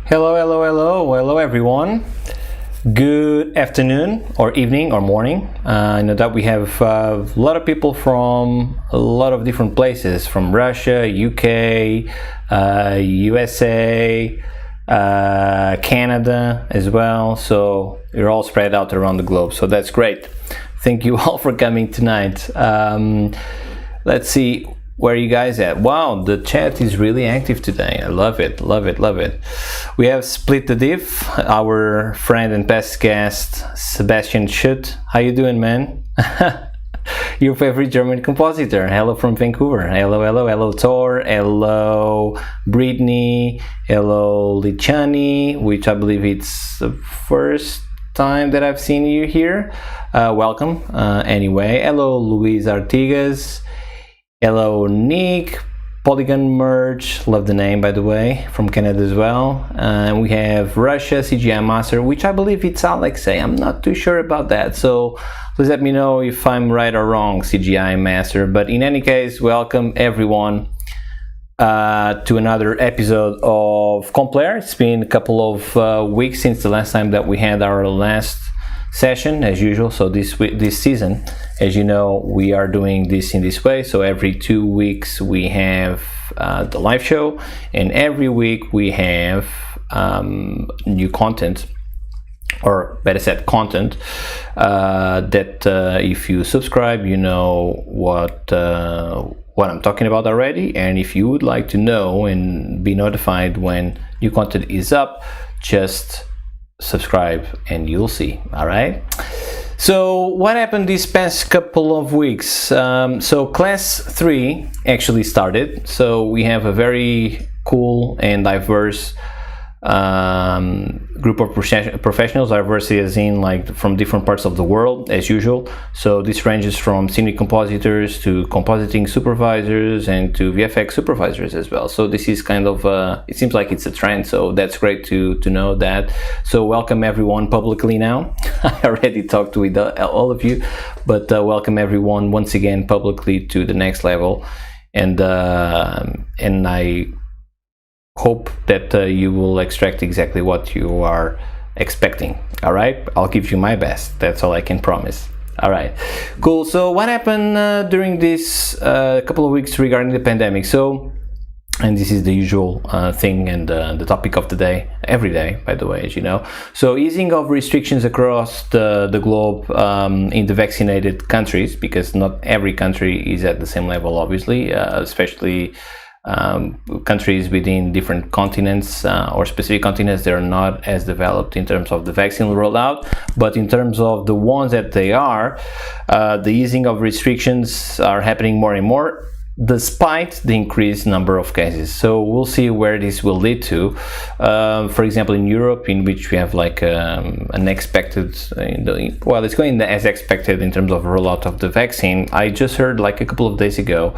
Hello everyone. Good afternoon or evening or morning. I know that we have a lot of people from a lot of different places, from Russia, UK, USA, Canada as well. So you're all spread out around the globe. So that's great. Thank you all for coming tonight. Let's see where you guys at. Wow, the chat is really active today. I love it. We have Split the Diff, our friend and past guest Sebastian Schutt. How you doing, man? Your favorite German compositor. Hello from Vancouver. Hello Thor. Hello Brittany. Hello Lichani, which I believe it's the first time that I've seen you here. Welcome. Anyway, hello Luis Artigas. Hello Nick, Polygon Merge, love the name by the way, from Canada as well. And we have Russia, CGI Master, which I believe it's Alexei. I'm not too sure about that, so please let me know if I'm right or wrong, CGI Master. But in any case, welcome everyone to another episode of Lair. It's been a couple of weeks since the last time that we had our last session, as usual. So this season, as you know, we are doing this in this way. So every 2 weeks we have the live show, and every week we have new content, or better said, content that if you subscribe, you know what I'm talking about already. And if you would like to know and be notified when new content is up, just subscribe and you'll see. All right, so what happened these past couple of weeks? So class 3 actually started, so we have a very cool and diverse group of professionals. Diversity as in like from different parts of the world, as usual. So this ranges from senior compositors to compositing supervisors and to VFX supervisors as well. So this is kind of it seems like it's a trend, so that's great to know that. So welcome everyone publicly now. I already talked with all of you, but welcome everyone once again publicly to the next level, and I hope that you will extract exactly what you are expecting. All right, I'll give you my best. That's all I can promise. All right, cool. So what happened during this couple of weeks regarding the pandemic? So, and this is the usual thing and the topic of the day, every day, by the way, as you know. So easing of restrictions across the globe in the vaccinated countries, because not every country is at the same level, obviously, especially countries within different continents or specific continents that are not as developed in terms of the vaccine rollout. But in terms of the ones that they are, the easing of restrictions are happening more and more, despite the increased number of cases. So we'll see where this will lead to. For example, in Europe, in which we have like an expected, well, it's going as expected in terms of rollout of the vaccine. I just heard like a couple of days ago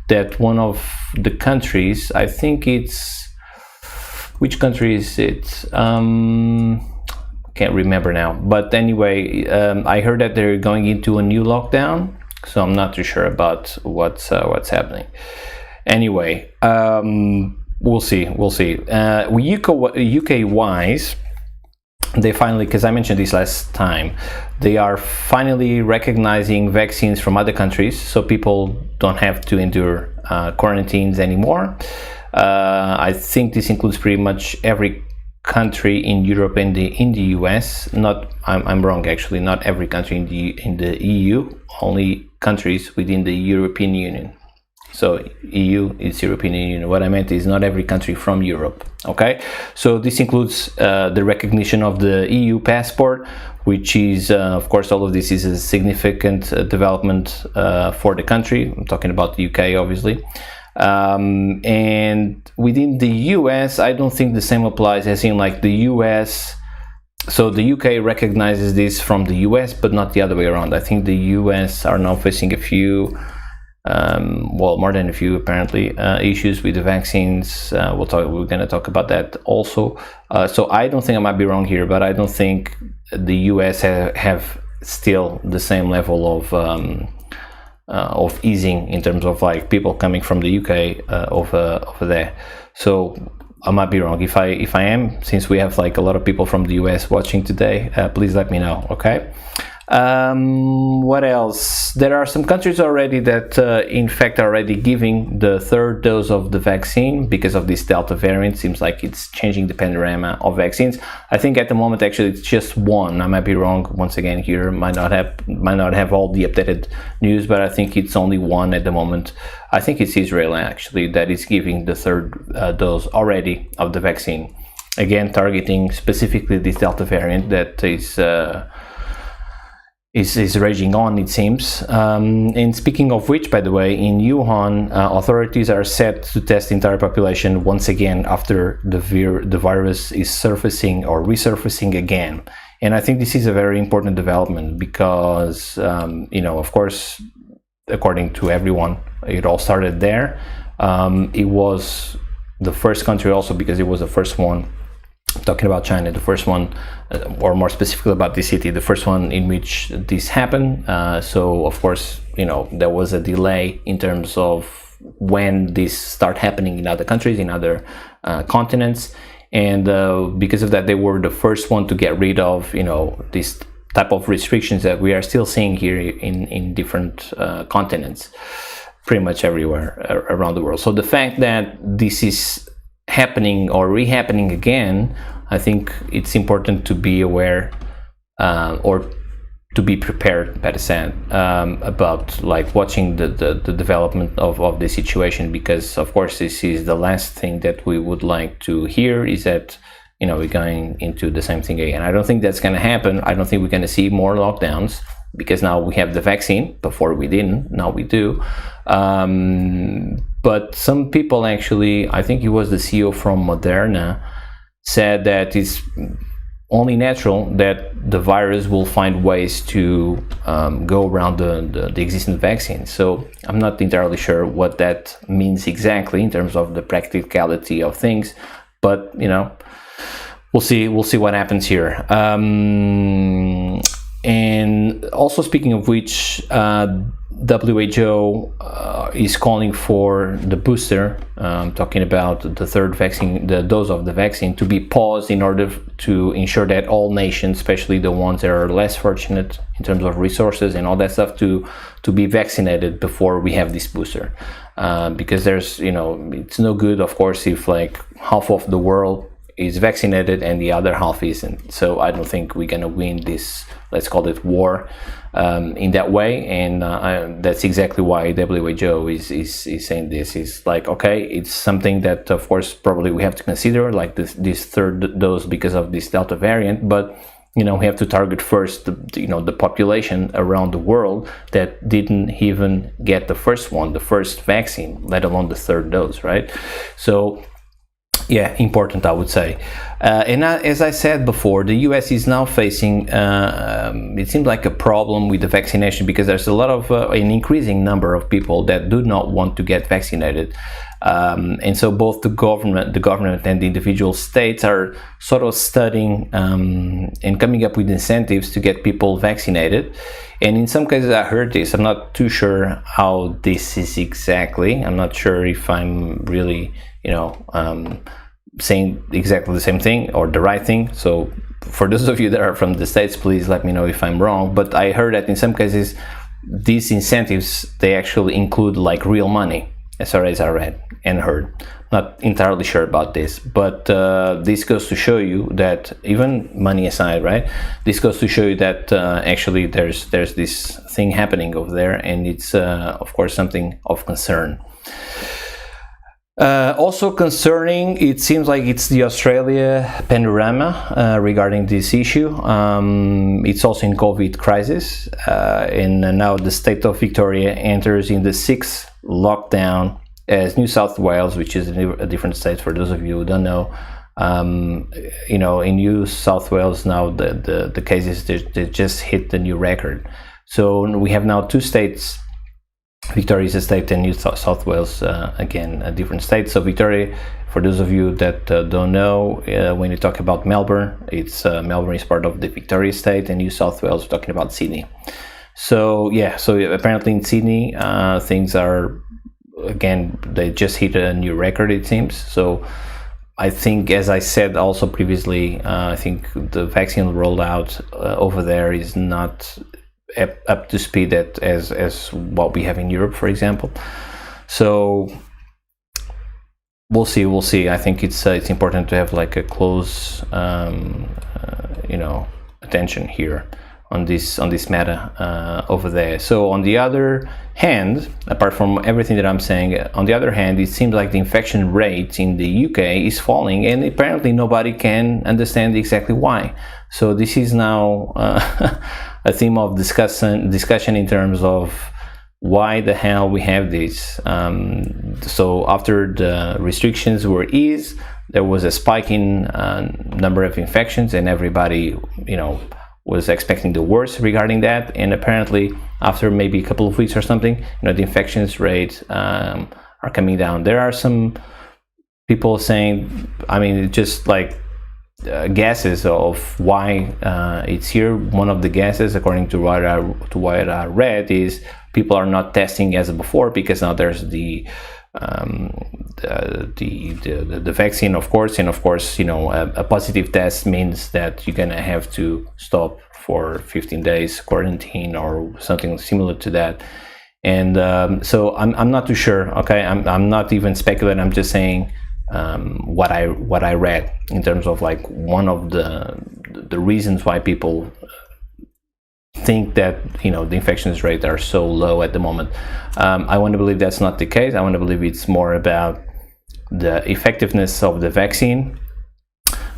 that one of the countries, I think it's, which country is it? Can't remember now. But anyway, I heard that they're going into a new lockdown, so I'm not too sure about what's happening. Anyway, we'll see. UK wise, they finally, because I mentioned this last time, they are finally recognizing vaccines from other countries, so people don't have to endure quarantines anymore. I think this includes pretty much every country in Europe and in the US. I'm wrong actually, not every country in the EU, only countries within the European Union. So EU is European Union. What I meant is not every country from Europe. Okay, so this includes the recognition of the EU passport, which is of course all of this is a significant development for the country. I'm talking about the UK obviously. And within the US, I don't think the same applies, as in like the US. So the UK recognizes this from the US, but not the other way around. I think the US are now facing a few well, more than a few apparently, issues with the vaccines. We're going to talk about that also. So I don't think, I might be wrong here, but I don't think the US have still the same level of easing in terms of like people coming from the UK over there. So I might be wrong. If I am, since we have like a lot of people from the US watching today, please let me know. Okay. What else? There are some countries already that in fact are already giving the third dose of the vaccine because of this Delta variant. Seems like it's changing the panorama of vaccines. I think at the moment actually it's just one. I might be wrong once again here, might not have all the updated news, but I think it's only one at the moment. I think it's Israel actually that is giving the third dose already of the vaccine, again targeting specifically this Delta variant that is raging on, it seems. And speaking of which, by the way, in Wuhan, authorities are set to test the entire population once again after the virus is surfacing or resurfacing again. And I think this is a very important development because, of course, according to everyone, it all started there. It was the first country also because it was the first one, talking about China, the first one, or more specifically about this city, the first one in which this happened. So of course, there was a delay in terms of when this start happening in other countries, in other continents. And because of that, they were the first one to get rid of, this type of restrictions that we are still seeing here in different continents, pretty much everywhere around the world. So the fact that this is happening or re-happening again, I think it's important to be aware or to be prepared, better said, about like watching the development of the situation, because of course this is the last thing that we would like to hear, is that we're going into the same thing again. I don't think that's going to happen. I don't think we're going to see more lockdowns because now we have the vaccine. Before we didn't, now we do. But some people actually, I think it was the CEO from Moderna, said that it's only natural that the virus will find ways to go around the existing vaccine. So I'm not entirely sure what that means exactly in terms of the practicality of things, but we'll see what happens here. And also, speaking of which, WHO is calling for the booster, talking about the third vaccine, the dose of the vaccine, to be paused in order to ensure that all nations, especially the ones that are less fortunate in terms of resources and all that stuff, to be vaccinated before we have this booster. Because there's, it's no good, of course, if like half of the world is vaccinated and the other half isn't. So I don't think we're gonna win this, let's call it war, in that way. And that's exactly why WHO is saying this. Is like, okay, it's something that of course probably we have to consider, like this third dose because of this Delta variant, but we have to target first the population around the world that didn't even get the first vaccine, let alone the third dose, right? So yeah, important, I would say. And as I said before, the US is now facing, it seems like a problem with the vaccination, because there's a lot of, an increasing number of people that do not want to get vaccinated. And so both the government and the individual states are sort of studying and coming up with incentives to get people vaccinated. And in some cases I heard this, I'm not too sure how this is exactly. I'm not sure if I'm really, saying exactly the same thing or the right thing. So for those of you that are from the States, please let me know if I'm wrong. But I heard that in some cases, these incentives, they actually include like real money, as far as I read and heard. Not entirely sure about this, but this goes to show you that, even money aside, right? This goes to show you that actually there's this thing happening over there, and it's of course something of concern. Also concerning, it seems like it's the Australia panorama regarding this issue. It's also in COVID crisis, and now the state of Victoria enters in the 6th lockdown, as New South Wales, which is a different state for those of you who don't know. In New South Wales now, the cases, they just hit the new record. So we have now 2 states. Victoria is a state and New South Wales, again, a different state. So Victoria, for those of you that don't know, when you talk about Melbourne, it's Melbourne is part of the Victoria state, and New South Wales, we're talking about Sydney. So yeah, so apparently in Sydney, things are, again, they just hit a new record, it seems. So I think, as I said also previously, I think the vaccine rollout over there is not up to speed as what we have in Europe, for example. So we'll see. I think it's important to have like a close attention here on this matter over there. So on the other hand, apart from everything that I'm saying, on the other hand, it seems like the infection rate in the UK is falling, and apparently nobody can understand exactly why. So this is now a theme of discussion in terms of why the hell we have this. So after the restrictions were eased, there was a spike in number of infections, and everybody, was expecting the worst regarding that. And apparently, after maybe a couple of weeks or something, the infections rate are coming down. There are some people saying, just like guesses of why it's here. One of the guesses, according to what I read, is people are not testing as before because now there's the vaccine, of course, and of course, a positive test means that you're gonna have to stop for 15 days quarantine or something similar to that. And so I'm not too sure. Okay, I'm not even speculating. I'm just saying what I read in terms of like one of the reasons why people think that the infections rate are so low at the moment. I want to believe that's not the case. I want to believe it's more about the effectiveness of the vaccine,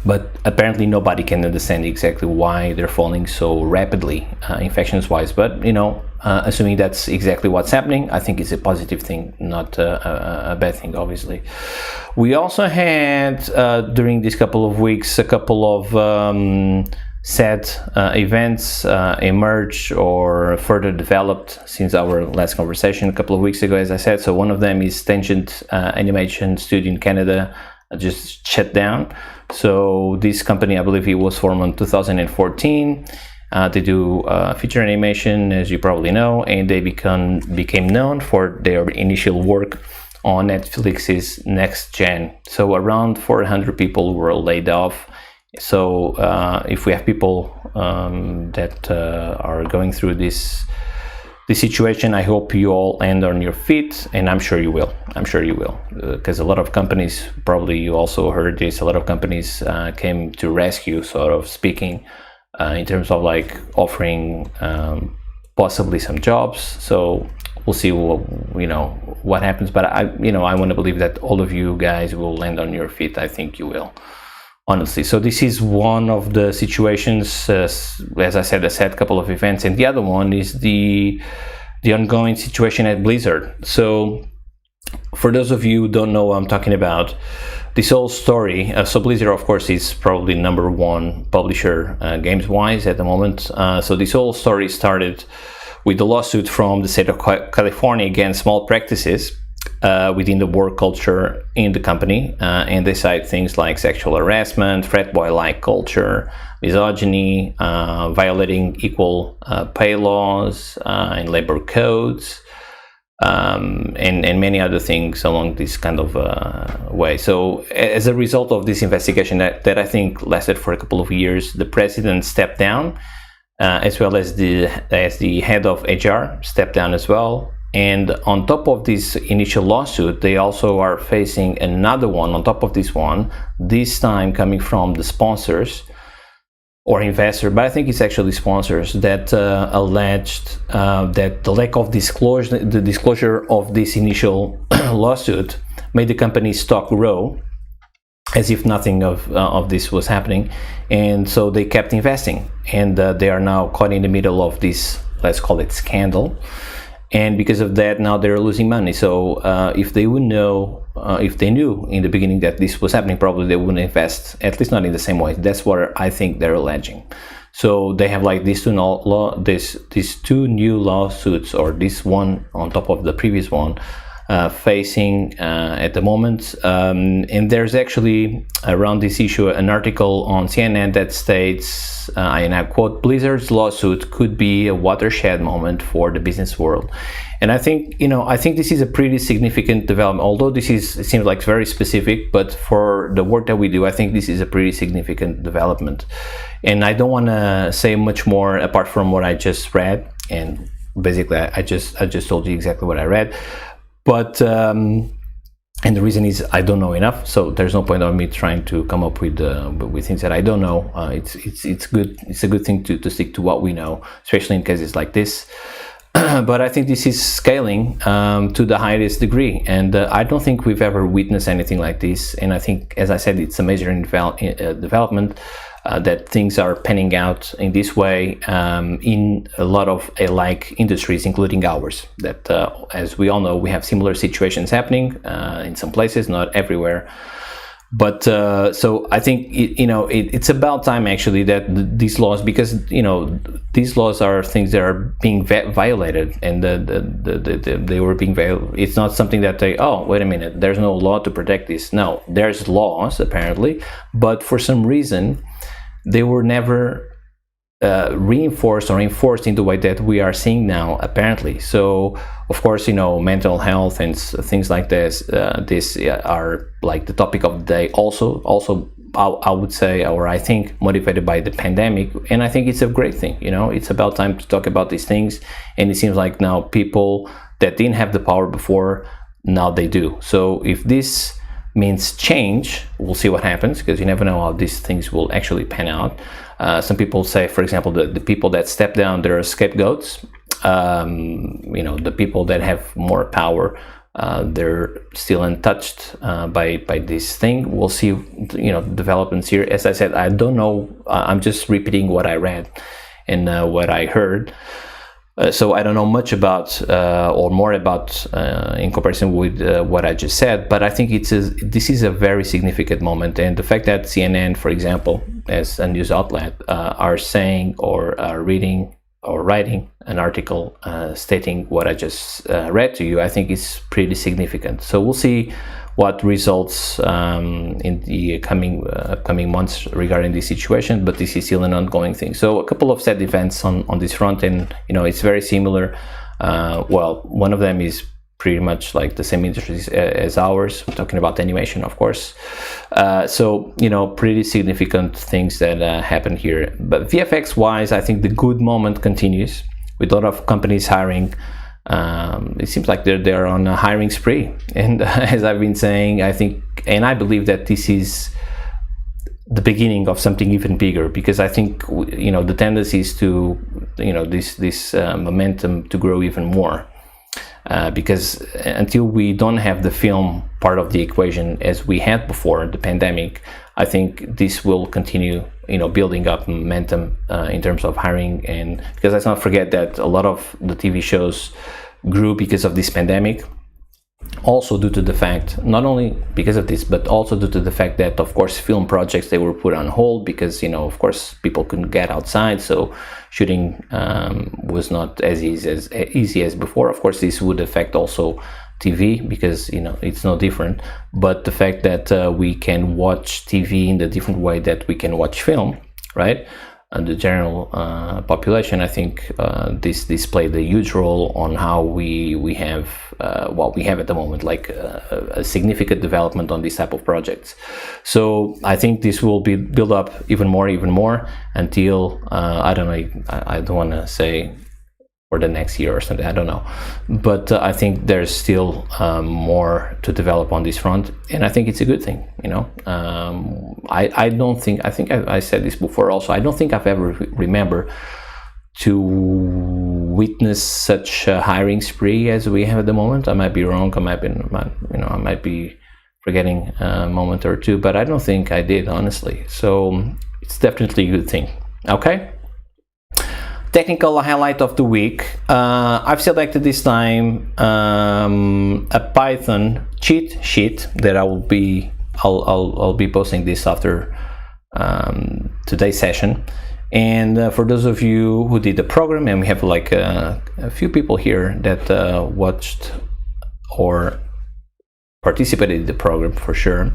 but apparently nobody can understand exactly why they're falling so rapidly infections wise. But assuming that's exactly what's happening, I think it's a positive thing, not a bad thing, obviously. We also had during these couple of weeks a couple of sad events emerge or further developed since our last conversation a couple of weeks ago, as I said. So one of them is Tangent Animation Studio in Canada just shut down. So this company, I believe it was formed in 2014. They do feature animation, as you probably know, and they became known for their initial work on Netflix's Next Gen. So around 400 people were laid off. So if we have people that are going through this situation, I hope you all land on your feet, and I'm sure you will. Because a lot of companies, probably you also heard this, a lot of companies came to rescue, sort of speaking, in terms of like offering possibly some jobs. So we'll see what happens, but I want to believe that all of you guys will land on your feet. I think you will, honestly. So this is one of the situations, as I said, a sad couple of events, and the other one is the ongoing situation at Blizzard. So for those of you who don't know what I'm talking about, this whole story, so Blizzard, of course, is probably number one publisher games wise at the moment. So this whole story started with the lawsuit from the state of California against small practices within the work culture in the company, and they cite things like sexual harassment, frat boy-like culture, misogyny, violating equal pay laws and labor codes, and many other things along this kind of way. So as a result of this investigation that I think lasted for a couple of years, the president stepped down, as well as the head of HR stepped down as well. And on top of this initial lawsuit, they also are facing another one on top of this one, this time coming from the sponsors or investor, but I think it's actually sponsors that alleged that the lack of disclosure of this initial lawsuit made the company's stock grow as if nothing of this was happening. And so they kept investing, and they are now caught in the middle of this, let's call it, scandal. And because of that, now they're losing money. So if they would know, if they knew in the beginning that this was happening, probably they wouldn't invest, at least not in the same way. That's what I think they're alleging. So they have like these two new lawsuits, or this one on top of the previous one, facing at the moment. And there's actually around this issue an article on CNN that states, and I quote, "Blizzard's lawsuit could be a watershed moment for the business world." And I think, I think this is a pretty significant development, although it seems like very specific, but for the work that we do, I think this is a pretty significant development. And I don't want to say much more apart from what I just read. And basically, I just told you exactly what I read. But, and the reason is I don't know enough. So there's no point on me trying to come up with things that I don't know. It's good. It's a good thing to stick to what we know, especially in cases like this. But I think this is scaling to the highest degree, and I don't think we've ever witnessed anything like this. And I think, as I said, it's a major development that things are panning out in this way in a lot of alike industries, including ours. That, as we all know, we have similar situations happening in some places, not everywhere. But so I think it's about time actually that these laws, because these laws are things that are being violated, and they were being violated. It's not something that wait a minute, there's no law to protect this. No, there's laws apparently, but for some reason they were never reinforced or enforced in the way that we are seeing now, apparently. So of course, mental health and things like this are like the topic of the day. Also I would say, or I think, motivated by the pandemic, and I think it's a great thing. It's about time to talk about these things, and it seems like now people that didn't have the power before, now they do. So if this means change, we'll see what happens, because you never know how these things will actually pan out. Some people say, for example, the people that step down, they're scapegoats. The people that have more power, they're still untouched by this thing. We'll see, developments here. As I said, I don't know. I'm just repeating what I read and what I heard. So I don't know much about or more about in comparison with what I just said, but I think this is a very significant moment. And the fact that CNN, for example, as a news outlet, are saying or are reading or writing an article stating what I just read to you, I think is pretty significant. So we'll see what results in the upcoming months regarding this situation, but this is still an ongoing thing. So a couple of sad events on this front, and it's very similar. Well, one of them is pretty much like the same industry as ours. We're talking about animation, of course. So pretty significant things that happen here. But VFX wise, I think the good moment continues with a lot of companies hiring. It seems like they're on a hiring spree, and as I've been saying, I think, and I believe that this is the beginning of something even bigger, because I think the tendency is to this momentum to grow even more, because until we don't have the film part of the equation as we had before the pandemic, I think this will continue building up momentum in terms of hiring. And because let's not forget that a lot of the TV shows grew because of this pandemic, also due to the fact, not only because of this, but also due to the fact that, of course, film projects, they were put on hold because of course people couldn't get outside, so shooting was not as easy as before. Of course, this would affect also TV, because it's no different, but the fact that we can watch TV in the different way that we can watch film, right, and the general population, I think this played a huge role on how we have what we have at the moment, like a significant development on this type of projects. So I think this will be built up even more until I don't know, I don't want to say for the next year or something, I don't know, but I think there's still more to develop on this front, and I think it's a good thing. I don't think, I think I said this before also, I don't think I've ever remember to witness such a hiring spree as we have at the moment. I might be wrong, I might be forgetting a moment or two, but I don't think I did, honestly. So it's definitely a good thing. Okay. Technical highlight of the week. I've selected this time a Python cheat sheet that I'll be posting this after today's session. And for those of you who did the program, and we have like a few people here that watched or participated in the program for sure,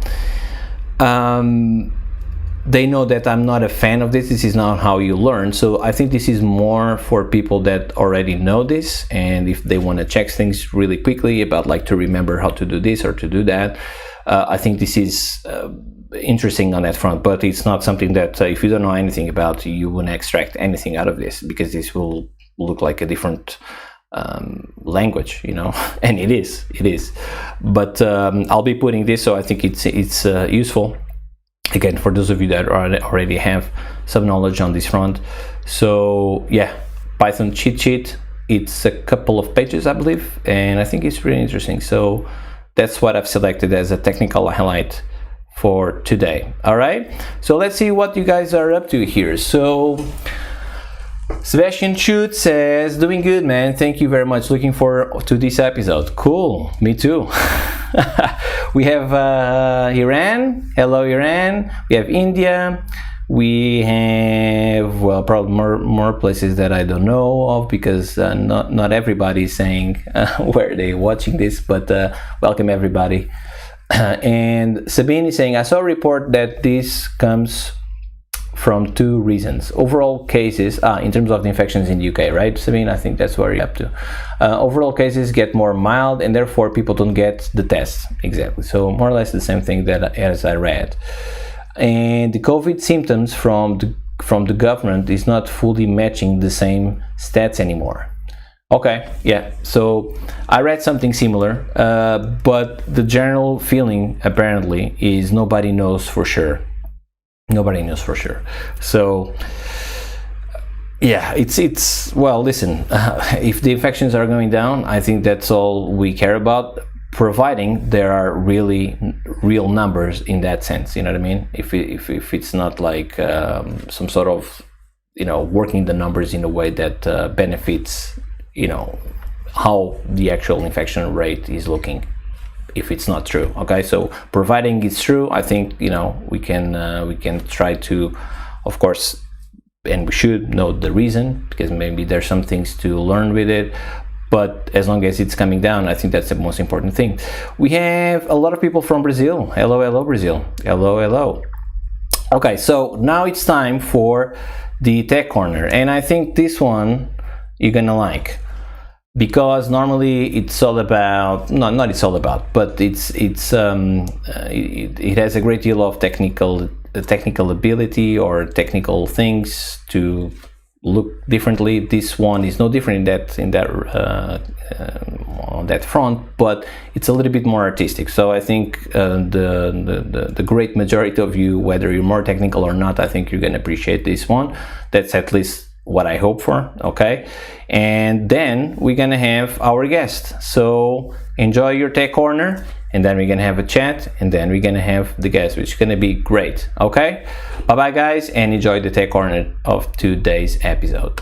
they know that I'm not a fan of this. This is not how you learn. So I think this is more for people that already know this, and if they want to check things really quickly about like to remember how to do this or to do that, I think this is interesting on that front. But it's not something that if you don't know anything about, you won't extract anything out of this, because this will look like a different language, you know. And it is. But I'll be putting this, so I think it's useful. Again, for those of you that already have some knowledge on this front. So yeah, Python cheat sheet. It's a couple of pages, I believe, and I think it's really interesting. So that's what I've selected as a technical highlight for today. All right, so let's see what you guys are up to here. So Sebastian Chute says, doing good, man. Thank you very much. Looking forward to this episode. Cool, me too. We have Iran. Hello, Iran. We have India. We have, well, probably more places that I don't know of, because not everybody is saying where they're watching this, but welcome everybody. And Sabine is saying, I saw a report that this comes from two reasons. Overall cases, in terms of the infections in the UK, right, Sabine? I think that's where you're up to. Overall cases get more mild, and therefore people don't get the test. Exactly. So more or less the same thing that as I read. And the COVID symptoms from the government is not fully matching the same stats anymore. Okay, yeah. So I read something similar, but the general feeling apparently is nobody knows for sure. Nobody knows for sure. So yeah, it's well, listen, if the infections are going down, I think that's all we care about, providing there are really real numbers in that sense, you know what I mean? If it's not like some sort of, you know, working the numbers in a way that benefits, you know, how the actual infection rate is looking, if it's not true. Okay, so providing it's true, I think, you know, we can try to, of course, and we should know the reason, because maybe there's some things to learn with it, but as long as it's coming down, I think that's the most important thing. We have a lot of people from Brazil. Hello Brazil. Hello. Okay, so now it's time for the tech corner, and I think this one you're gonna like, because normally it's all about, not it's all about, but it has a great deal of technical ability or technical things to look differently. This one is no different in that on that front, but it's a little bit more artistic. So I think the great majority of you, whether you're more technical or not, I think you're gonna appreciate this one. That's at least what I hope for. Okay, and then we're gonna have our guest. So enjoy your tech corner, and then we're gonna have a chat, and then we're gonna have the guest, which is gonna be great. Okay, bye bye guys, and enjoy the tech corner of today's episode.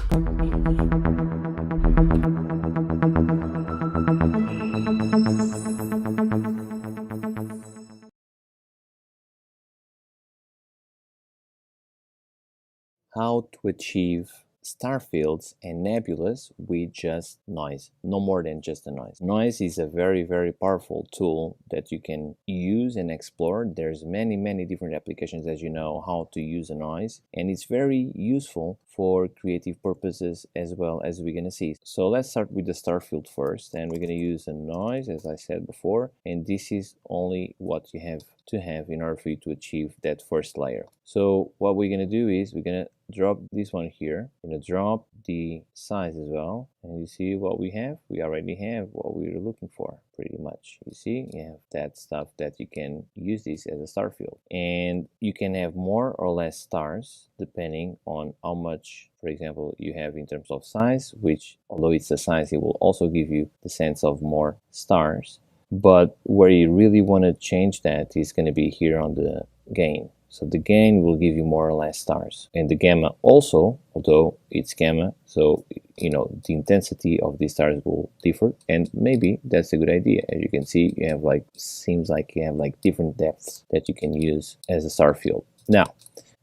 How to achieve star fields and nebulas with just noise, no more than just a noise. Noise is a very, very powerful tool that you can use and explore. There's many different applications, as you know, how to use a noise, and it's very useful for creative purposes as well, as we're gonna see. So let's start with the star field first, and we're gonna use a noise, as I said before, and this is only what you have to have in order for you to achieve that first layer. So what we're gonna do is we're gonna drop this one here. We're gonna drop the size as well, and you see what we have. We already have what we were looking for, pretty much. You see, you have that stuff that you can use this as a star field, and you can have more or less stars depending on how much, for example, you have in terms of size, which, although it's a size, it will also give you the sense of more stars. But where you really want to change that is going to be here on the gain. So the gain will give you more or less stars, and the gamma also, although it's gamma, so you know the intensity of the stars will differ, and maybe that's a good idea. As you can see, you have like, seems like you have like different depths that you can use as a star field. Now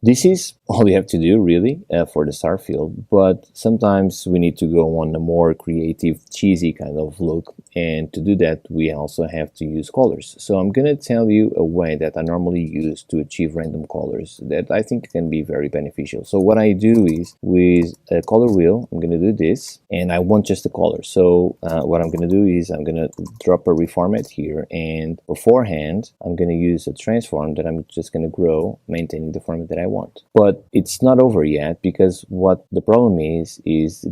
This is all we have to do really for the star field, but sometimes we need to go on a more creative, cheesy kind of look, and to do that we also have to use colors. So I'm going to tell you a way that I normally use to achieve random colors that I think can be very beneficial. So what I do is, with a color wheel, I'm going to do this, and I want just the color. So what I'm going to do is I'm going to drop a reformat here, and beforehand I'm going to use a transform that I'm just going to grow, maintaining the format that I want. But it's not over yet, because what the problem is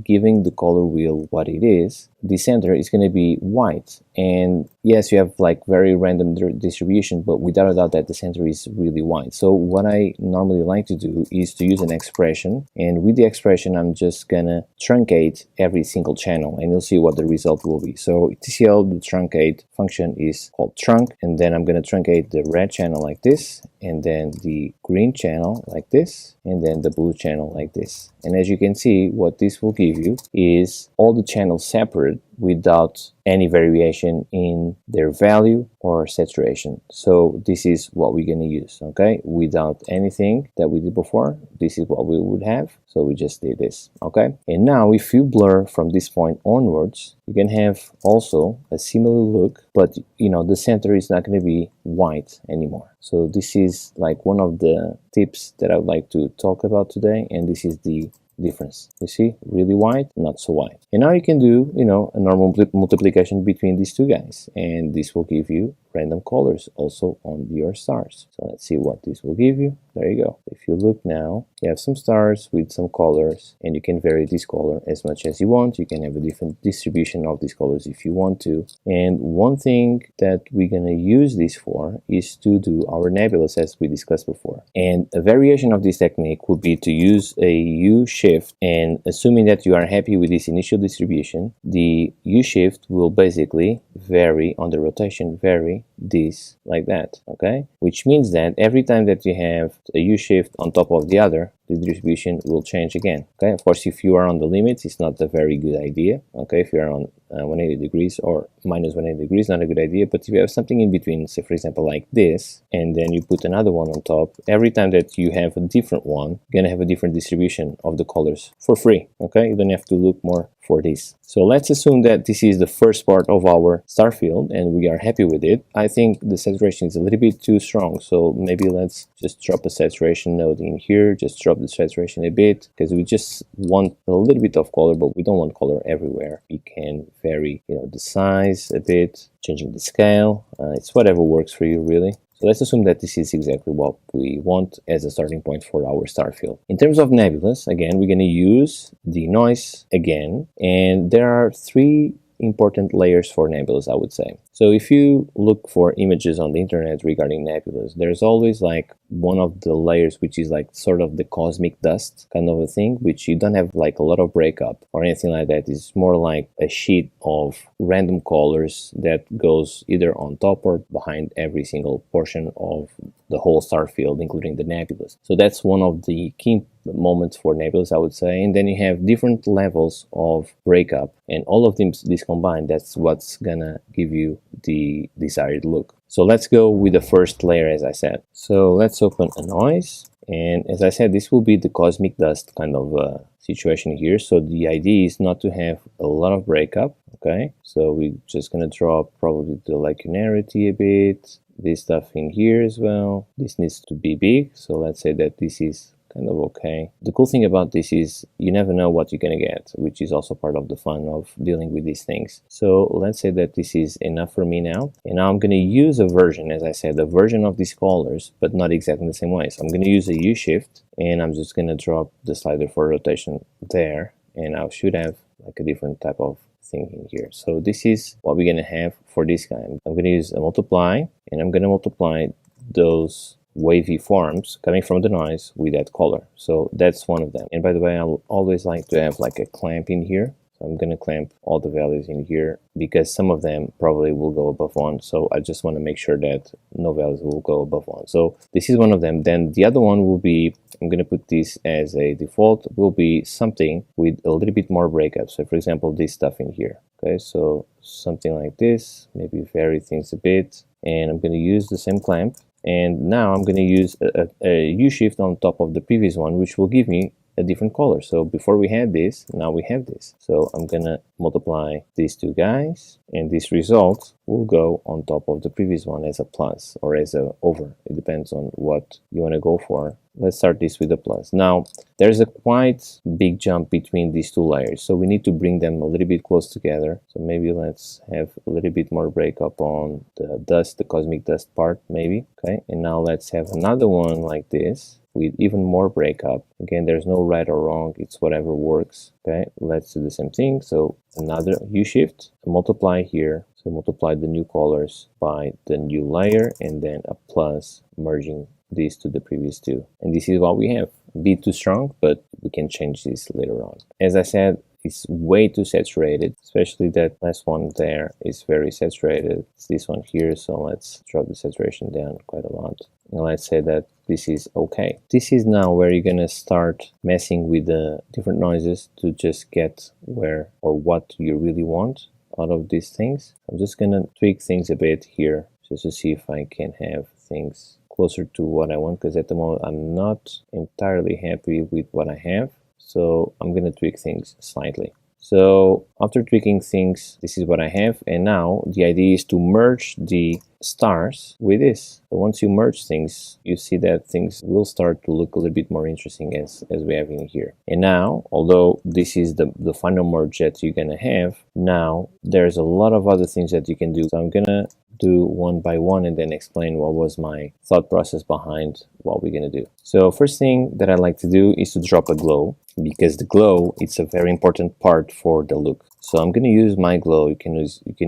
giving the color wheel what it is, the center is going to be white, and yes, you have like very random distribution, but without a doubt that the center is really white. So what I normally like to do is to use an expression, and with the expression I'm just gonna truncate every single channel, and you'll see what the result will be. So TCL, the truncate function is called trunk, and then I'm gonna truncate the red channel like this, and then the green channel like this, and then the blue channel like this. And as you can see, what this will give you is all the channels separate without any variation in their value or saturation. So this is what we're going to use, okay? Without anything that we did before, this is what we would have. So we just did this, okay? And now if you blur from this point onwards, you can have also a similar look, but you know, the center is not going to be white anymore. So this is like one of the tips that I would like to talk about today, and this is the difference. You see, really white, not so white. And now you can do, you know, a normal multiplication between these two guys, and this will give you random colors also on your stars. So let's see what this will give you. There you go. If you look now, you have some stars with some colors, and you can vary this color as much as you want. You can have a different distribution of these colors if you want to. And one thing that we're going to use this for is to do our nebulas, as we discussed before. And a variation of this technique would be to use a U-shift, and assuming that you are happy with this initial distribution, the U-shift will basically vary on the rotation, vary this like that, okay? Which means that every time that you have a U-shift on top of the other, the distribution will change again, okay? Of course, if you are on the limits, it's not a very good idea, okay? If you are on 180 degrees or minus 180 degrees, not a good idea. But if you have something in between, say for example like this, and then you put another one on top, every time that you have a different one, you're gonna have a different distribution of the colors for free, okay? You don't have to look more for this. So let's assume that this is the first part of our star field and we are happy with it. I think the saturation is a little bit too strong, so maybe let's just drop a saturation node in here, just drop the saturation a bit, because we just want a little bit of color, but we don't want color everywhere. We can vary, you know, the size a bit, changing the scale. It's whatever works for you really. So let's assume that this is exactly what we want as a starting point for our star field. In terms of nebulas, again, we're going to use the noise again, and there are three important layers for nebulas, I would say. So if you look for images on the internet regarding nebulas, there's always like one of the layers which is like sort of the cosmic dust kind of a thing, which you don't have like a lot of breakup or anything like that. It's more like a sheet of random colors that goes either on top or behind every single portion of the whole star field, including the nebulas. So that's one of the key moments for nebulas, I would say. And then you have different levels of breakup, and all of them, this combined, that's what's gonna give you the desired look. So let's go with the first layer, as I said. So let's open a noise, and as I said, this will be the cosmic dust kind of situation here. So the idea is not to have a lot of breakup, okay? So we're just gonna drop probably the linearity a bit, this stuff in here as well. This needs to be big, so let's say that this is kind of okay. The cool thing about this is you never know what you're gonna get, which is also part of the fun of dealing with these things. So let's say that this is enough for me now, and now I'm gonna use a version, as I said, a version of these colors, but not exactly the same way. So I'm gonna use a U-shift, and I'm just gonna drop the slider for rotation there, and I should have like a different type of thing in here. So this is what we're gonna have for this guy. I'm gonna use a multiply, and I'm gonna multiply those wavy forms coming from the noise with that color. So that's one of them. And by the way, I'll always like to have like a clamp in here. So I'm going to clamp all the values in here because some of them probably will go above 1. So I just want to make sure that no values will go above 1. So this is one of them. Then the other one will be, I'm going to put this as a default, will be something with a little bit more breakup. So for example, this stuff in here. Okay, so something like this, maybe vary things a bit. And I'm going to use the same clamp And now I'm going to use a U shift on top of the previous one, which will give me a different color. So before we had this, now we have this. So I'm gonna multiply these two guys, and this result will go on top of the previous one as a plus or as a over. It depends on what you want to go for. Let's start this with a plus. Now there's a quite big jump between these two layers, so we need to bring them a little bit close together. So maybe let's have a little bit more breakup on the dust, the cosmic dust part, maybe. Okay, and now let's have another one like this with even more breakup. Again, there's no right or wrong, it's whatever works. Okay, let's do the same thing. So another U shift, multiply here. So multiply the new colors by the new layer, and then a plus merging these to the previous two. And this is what we have. Be too strong, but we can change this later on. As I said, it's way too saturated, especially that last one there is very saturated. It's this one here, so let's drop the saturation down quite a lot. And let's say that this is okay. This is now where you're gonna start messing with the different noises to just get where or what you really want out of these things. I'm just gonna tweak things a bit here just to see if I can have things closer to what I want, because at the moment I'm not entirely happy with what I have. So I'm gonna tweak things slightly. So after tweaking things, this is what I have, and now the idea is to merge the stars with this. So once you merge things, you see that things will start to look a little bit more interesting as we have in here. And now, although this is the final merge that you're gonna have, now there's a lot of other things that you can do. So I'm gonna do one by one and then explain what was my thought process behind what we're gonna do. So first thing that I like to do is to drop a glow, because the glow, it's a very important part for the look. So I'm gonna use my glow. You can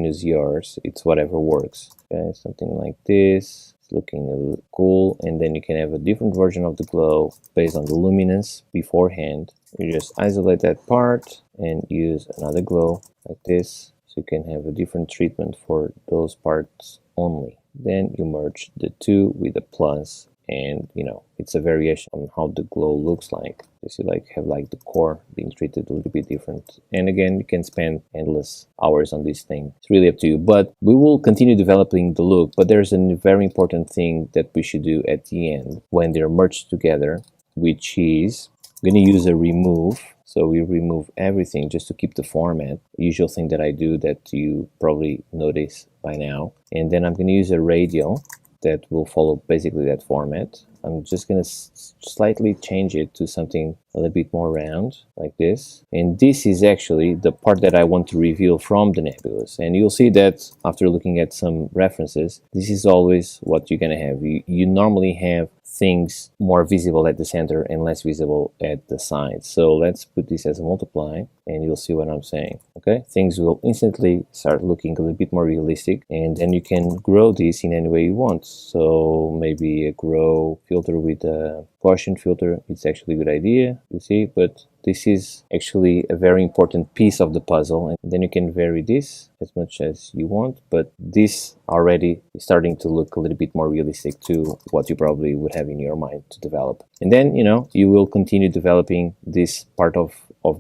use yours. It's whatever works. Okay, something like this. It's looking a little cool, and then you can have a different version of the glow based on the luminance beforehand. You just isolate that part and use another glow like this. So you can have a different treatment for those parts only. Then you merge the two with a plus, and you know, it's a variation on how the glow looks like. You have the core being treated a little bit different. And again, you can spend endless hours on this thing. It's really up to you. But we will continue developing the look. But there's a very important thing that we should do at the end when they're merged together, which is I'm going to use a remove. So we remove everything just to keep the format. Usual thing that I do that you probably notice by now. And then I'm going to use a radial that will follow basically that format. I'm just going to slightly change it to something a little bit more round like this. And this is actually the part that I want to reveal from the Nebulous. And you'll see that after looking at some references, this is always what you're going to have. You normally have things more visible at the center and less visible at the sides. So let's put this as a multiply, and you'll see what I'm saying. Okay, things will instantly start looking a little bit more realistic, and then you can grow this in any way you want. So maybe a grow filter with a Gaussian filter, it's actually a good idea, you see, but this is actually a very important piece of the puzzle, and then you can vary this as much as you want, but this already is starting to look a little bit more realistic to what you probably would have in your mind to develop. And then, you know, you will continue developing this part of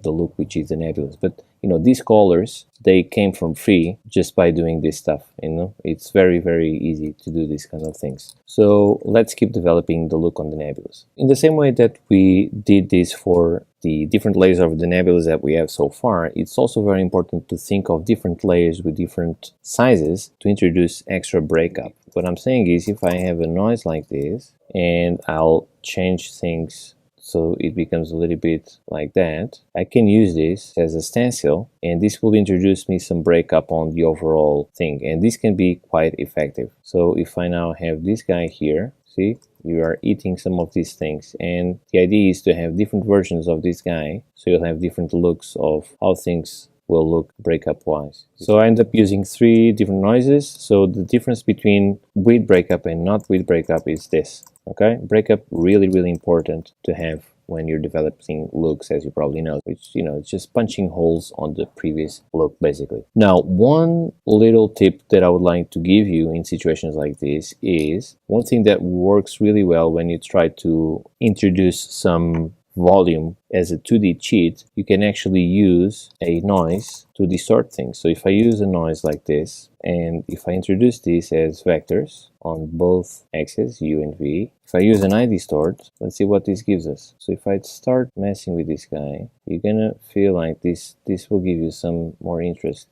the look, which is the Nebulous. But you know, these colors, they came from free just by doing this stuff. You know, it's very, very easy to do these kind of things. So let's keep developing the look on the Nebulous. In the same way that we did this for the different layers of the Nebulous that we have so far, it's also very important to think of different layers with different sizes to introduce extra breakup. What I'm saying is, if I have a noise like this and I'll change things so it becomes a little bit like that, I can use this as a stencil, and this will introduce me some breakup on the overall thing, and this can be quite effective. So if I now have this guy here, see, you are eating some of these things, and the idea is to have different versions of this guy, so you'll have different looks of how things will look breakup wise. So I end up using 3 different noises. So the difference between with breakup and not with breakup is this. Okay, breakup really, really important to have when you're developing looks, as you probably know, which, you know, it's just punching holes on the previous look basically. Now, one little tip that I would like to give you in situations like this is one thing that works really well when you try to introduce some volume as a 2D cheat, you can actually use a noise to distort things. So if I use a noise like this, and if I introduce this as vectors on both axes, U and V, if I use an eye distort, let's see what this gives us. So if I start messing with this guy, you're gonna feel like this will give you some more interest.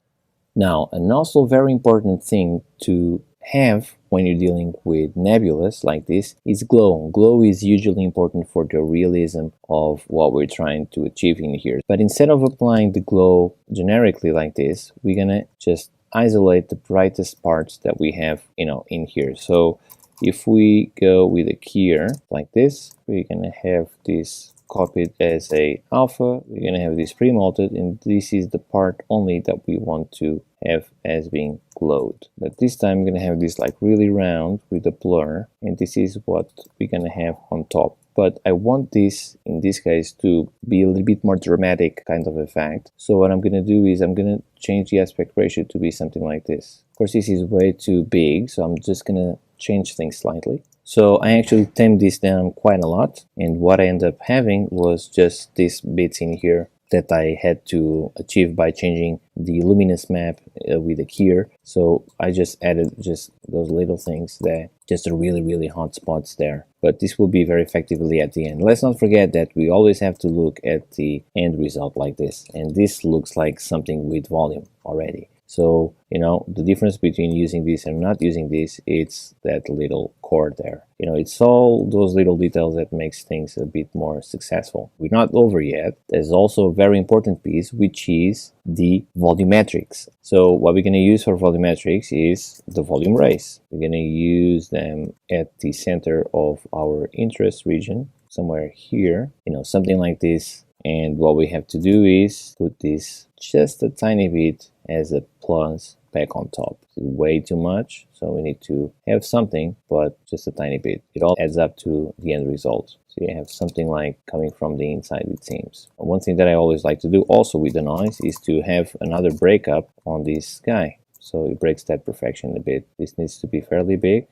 Now, an also very important thing to have when you're dealing with nebulas like this is glow. Glow is usually important for the realism of what we're trying to achieve in here. But instead of applying the glow generically like this, we're gonna just isolate the brightest parts that we have, in here. So if we go with a keyer like this, we're gonna have this copied as a alpha, we're going to have this pre-malted, and this is the part only that we want to have as being glowed. But this time I'm going to have this like really round with a blur, and this is what we're going to have on top. But I want this, in this case, to be a little bit more dramatic kind of effect. So what I'm going to do is I'm going to change the aspect ratio to be something like this. Of course, this is way too big, so I'm just going to change things slightly. So I actually tamed this down quite a lot, and what I ended up having was just these bits in here that I had to achieve by changing the luminance map with the keyer. So I just added just those little things there, just the really hot spots there. But this will be very effectively at the end. Let's not forget that we always have to look at the end result like this, and this looks like something with volume already. So, the difference between using this and not using this, it's that little chord there. It's all those little details that makes things a bit more successful. We're not over yet. There's also a very important piece, which is the volumetrics. So what we're going to use for volumetrics is the volume rays. We're going to use them at the center of our interest region, somewhere here, something like this. And what we have to do is put this just a tiny bit as a plus back on top. It's way too much, so we need to have something, but just a tiny bit. It all adds up to the end result. So you have something like coming from the inside, it seems. And one thing that I always like to do also with the noise is to have another breakup on this guy. So it breaks that perfection a bit. This needs to be fairly big.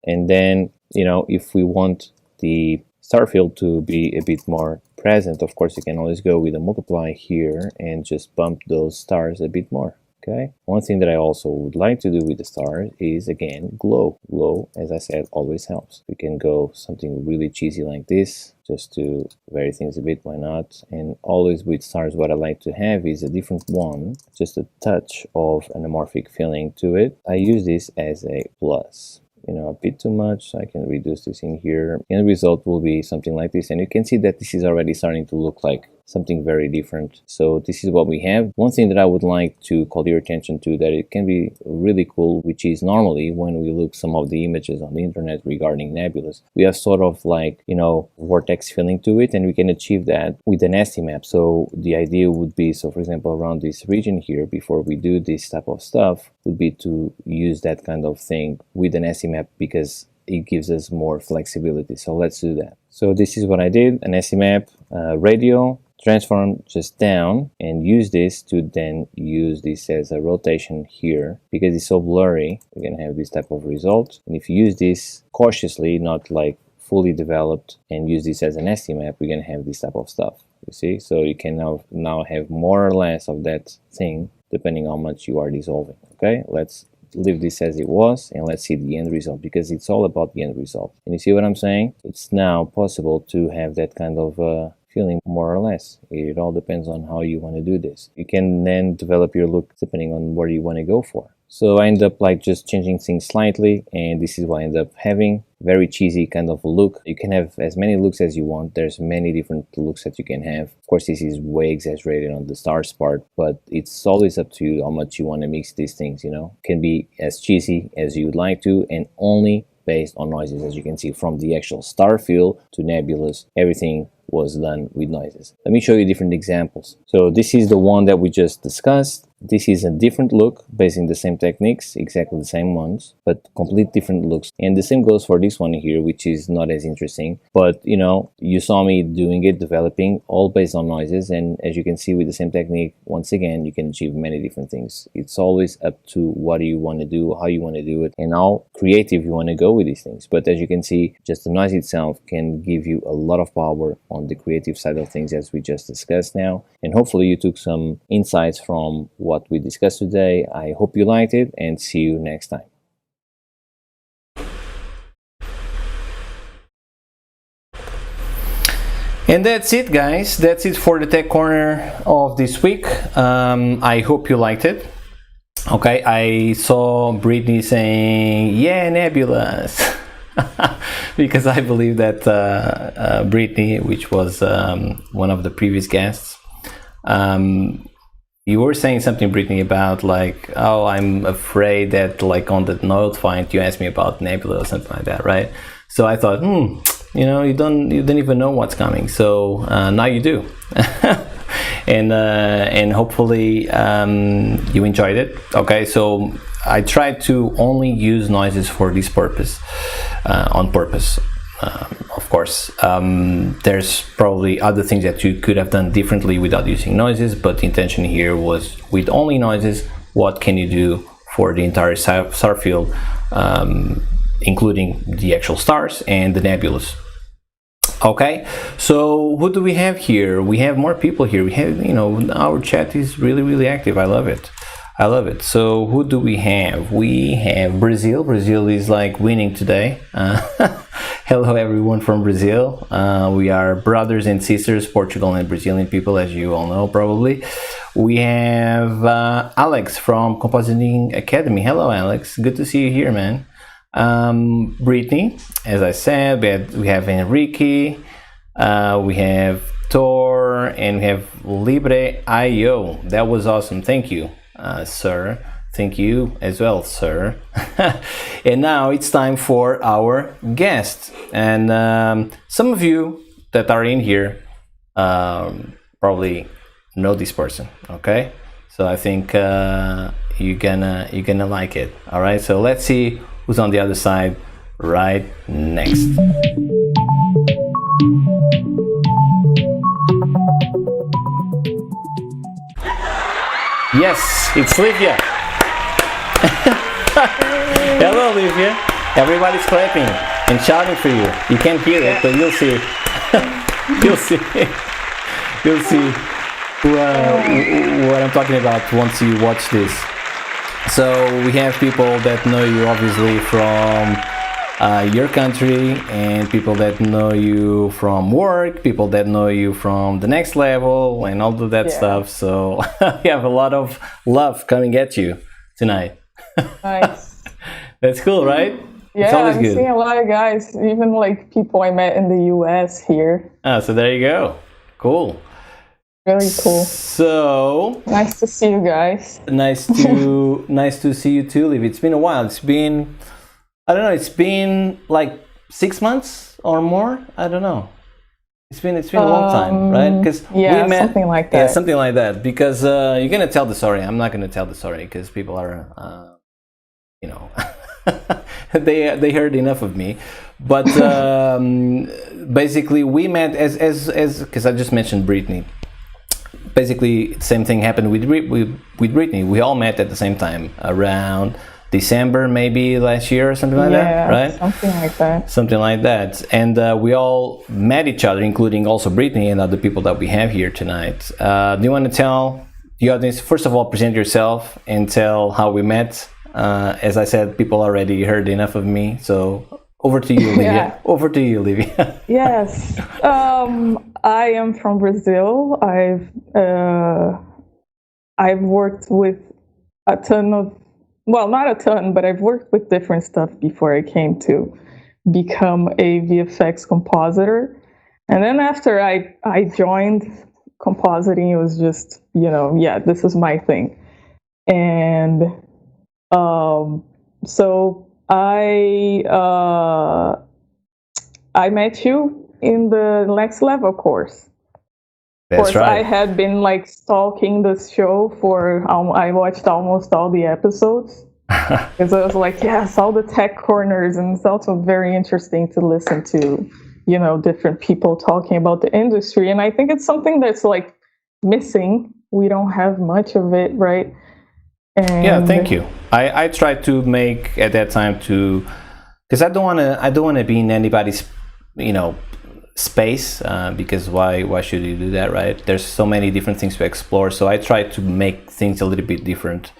And then, if we want the star field to be a bit more present, of course, you can always go with a multiply here and just bump those stars a bit more. Okay. One thing that I also would like to do with the stars is, again, glow. Glow, as I said, always helps. We can go something really cheesy like this, just to vary things a bit, why not? And always with stars, what I like to have is a different one, just a touch of anamorphic feeling to it. I use this as a plus. A bit too much, so I can reduce this in here. The end result will be something like this, and you can see that this is already starting to look like something very different. So this is what we have. One thing that I would like to call your attention to, that it can be really cool, which is normally when we look some of the images on the internet regarding nebulas, we have sort of like, vortex feeling to it, and we can achieve that with an estimap. So the idea would be, so for example, around this region here, before we do this type of stuff, would be to use that kind of thing with an estimap, because it gives us more flexibility. So let's do that. So this is what I did, an estimap, radial, transform just down, and use this to then use this as a rotation here. Because it's so blurry, we're going to have this type of result. And if you use this cautiously, not like fully developed, and use this as an estimap, we're going to have this type of stuff. You see? So you can now have more or less of that thing depending on how much you are dissolving. Okay, let's leave this as it was, and let's see the end result, because it's all about the end result. And you see what I'm saying? It's now possible to have that kind of feeling, more or less. It all depends on how you want to do this. You can then develop your look depending on where you want to go for. So I end up like just changing things slightly, and this is what I end up having. Very cheesy kind of look. You can have as many looks as you want. There's many different looks that you can have. Of course, this is way exaggerated on the stars part, but it's always up to you how much you want to mix these things, Can be as cheesy as you'd like to, and only based on noises. As you can see, from the actual star field to Nebulous, everything was done with noises. Let me show you different examples. So this is the one that we just discussed. this is a different look based on the same techniques, exactly the same ones, but complete different looks. And the same goes for this one here, which is not as interesting. But you know, you saw me doing it, developing, all based on noises. And as you can see with the same technique, once again, you can achieve many different things. It's always up to what you want to do, how you want to do it, and how creative you want to go with these things. But as you can see, just the noise itself can give you a lot of power on the creative side of things, as we just discussed now. And hopefully you took some insights from what we discussed today. I hope you liked it, and see you next time. And that's it, guys. That's it for the Tech Corner of this week. I hope you liked it. Okay, I saw Brittany saying, yeah, Nebulas. Because I believe that Brittany, which was one of the previous guests, you were saying something, Brittany, about like, oh, I'm afraid that like on the node find you asked me about Nebula or something like that, right? So I thought, you know, you don't even know what's coming. So now you do. And hopefully you enjoyed it. Okay, so I tried to only use noises for this purpose, on purpose. Of course, there's probably other things that you could have done differently without using noises, but the intention here was with only noises, what can you do for the entire star field, including the actual stars and the nebulous. Okay, so who do we have here? We have more people here. We have, you know, our chat is really active. I love it. I love it. So who do we have? We have Brazil. Brazil is like winning today. Hello everyone from Brazil. We are brothers and sisters, Portugal and Brazilian people, as you all know probably. We have Alex from Compositing Academy. Hello Alex, good to see you here, man. Brittany, as I said, we have Enrique, we have Tor, and we have Libre.io. That was awesome. Thank you, sir. Thank you as well, sir. And now it's time for our guest. And some of you that are in here probably know this person. Okay, so I think you're gonna like it. All right, so let's see who's on the other side right next. Yes, it's Livia. Hello, Livia. Everybody's clapping and shouting for you. You can't hear it, but you'll see. You'll see. You'll see what I'm talking about once you watch this. So we have people that know you obviously from your country, and people that know you from work, people that know you from the next level, and all of that stuff. So we have a lot of love coming at you tonight. Nice. That's cool, right? Yeah, it's always I'm good. seeing a lot of guys, even like people I met in the US here. Ah, so there you go. Cool. Really cool. So nice to see you guys. Nice to see you too, Liv. It's been a while. It's been, I don't know, it's been like 6 months or more. I don't know. It's been a long time, right? Because we met, something like that. Yeah, something like that. Because you're gonna tell the story. I'm not gonna tell the story because people are, you know, they heard enough of me. But basically, we met as because I just mentioned Brittany. Basically, same thing happened with Brittany. We all met at the same time around December, maybe last year or something like that, right? Something like that. Something like that. And we all met each other, including also Brittany and other people that we have here tonight. Do you want to tell the audience, first of all, present yourself and tell how we met? As I said, people already heard enough of me, so over to you, Livia. Yeah. Over to you, Livia. Yes. I am from Brazil. I've worked with a ton of, well, not a ton, but I've worked with different stuff before I came to become a VFX compositor. And then after I joined compositing, it was just, you know, yeah, this is my thing. And so I met you in the Next Level course. That's course, I right. had been like stalking this show for, I watched almost all the episodes. Because I was like, yes, all the tech corners, and it's also very interesting to listen to, you know, different people talking about the industry. And I think it's something that's like missing. We don't have much of it, right? And Yeah, thank you. I tried to make at that time to, because I don't want to be in anybody's, you know, space, because why should you do that, right? There's so many different things to explore. So I tried to make things a little bit different,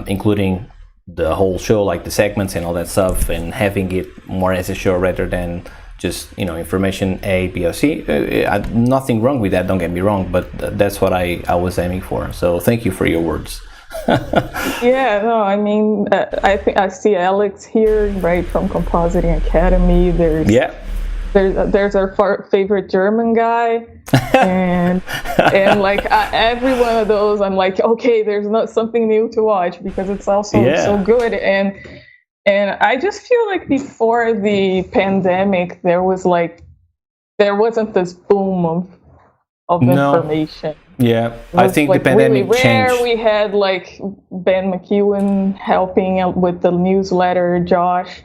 including the whole show, like the segments and all that stuff, and having it more as a show rather than just, you know, information A, B, or C. Nothing wrong with that, don't get me wrong, but that's what I was aiming for. So thank you for your words. yeah, no, I mean, I think I see Alex here, right, from Compositing Academy. There's our favorite German guy, and like every one of those, I'm like, okay, there's not something new to watch because it's also so good. And I just feel like before the pandemic, there wasn't this boom of information. Yeah, I think like the pandemic really rare. changed. We had like Ben McEwen helping out with the newsletter, Josh.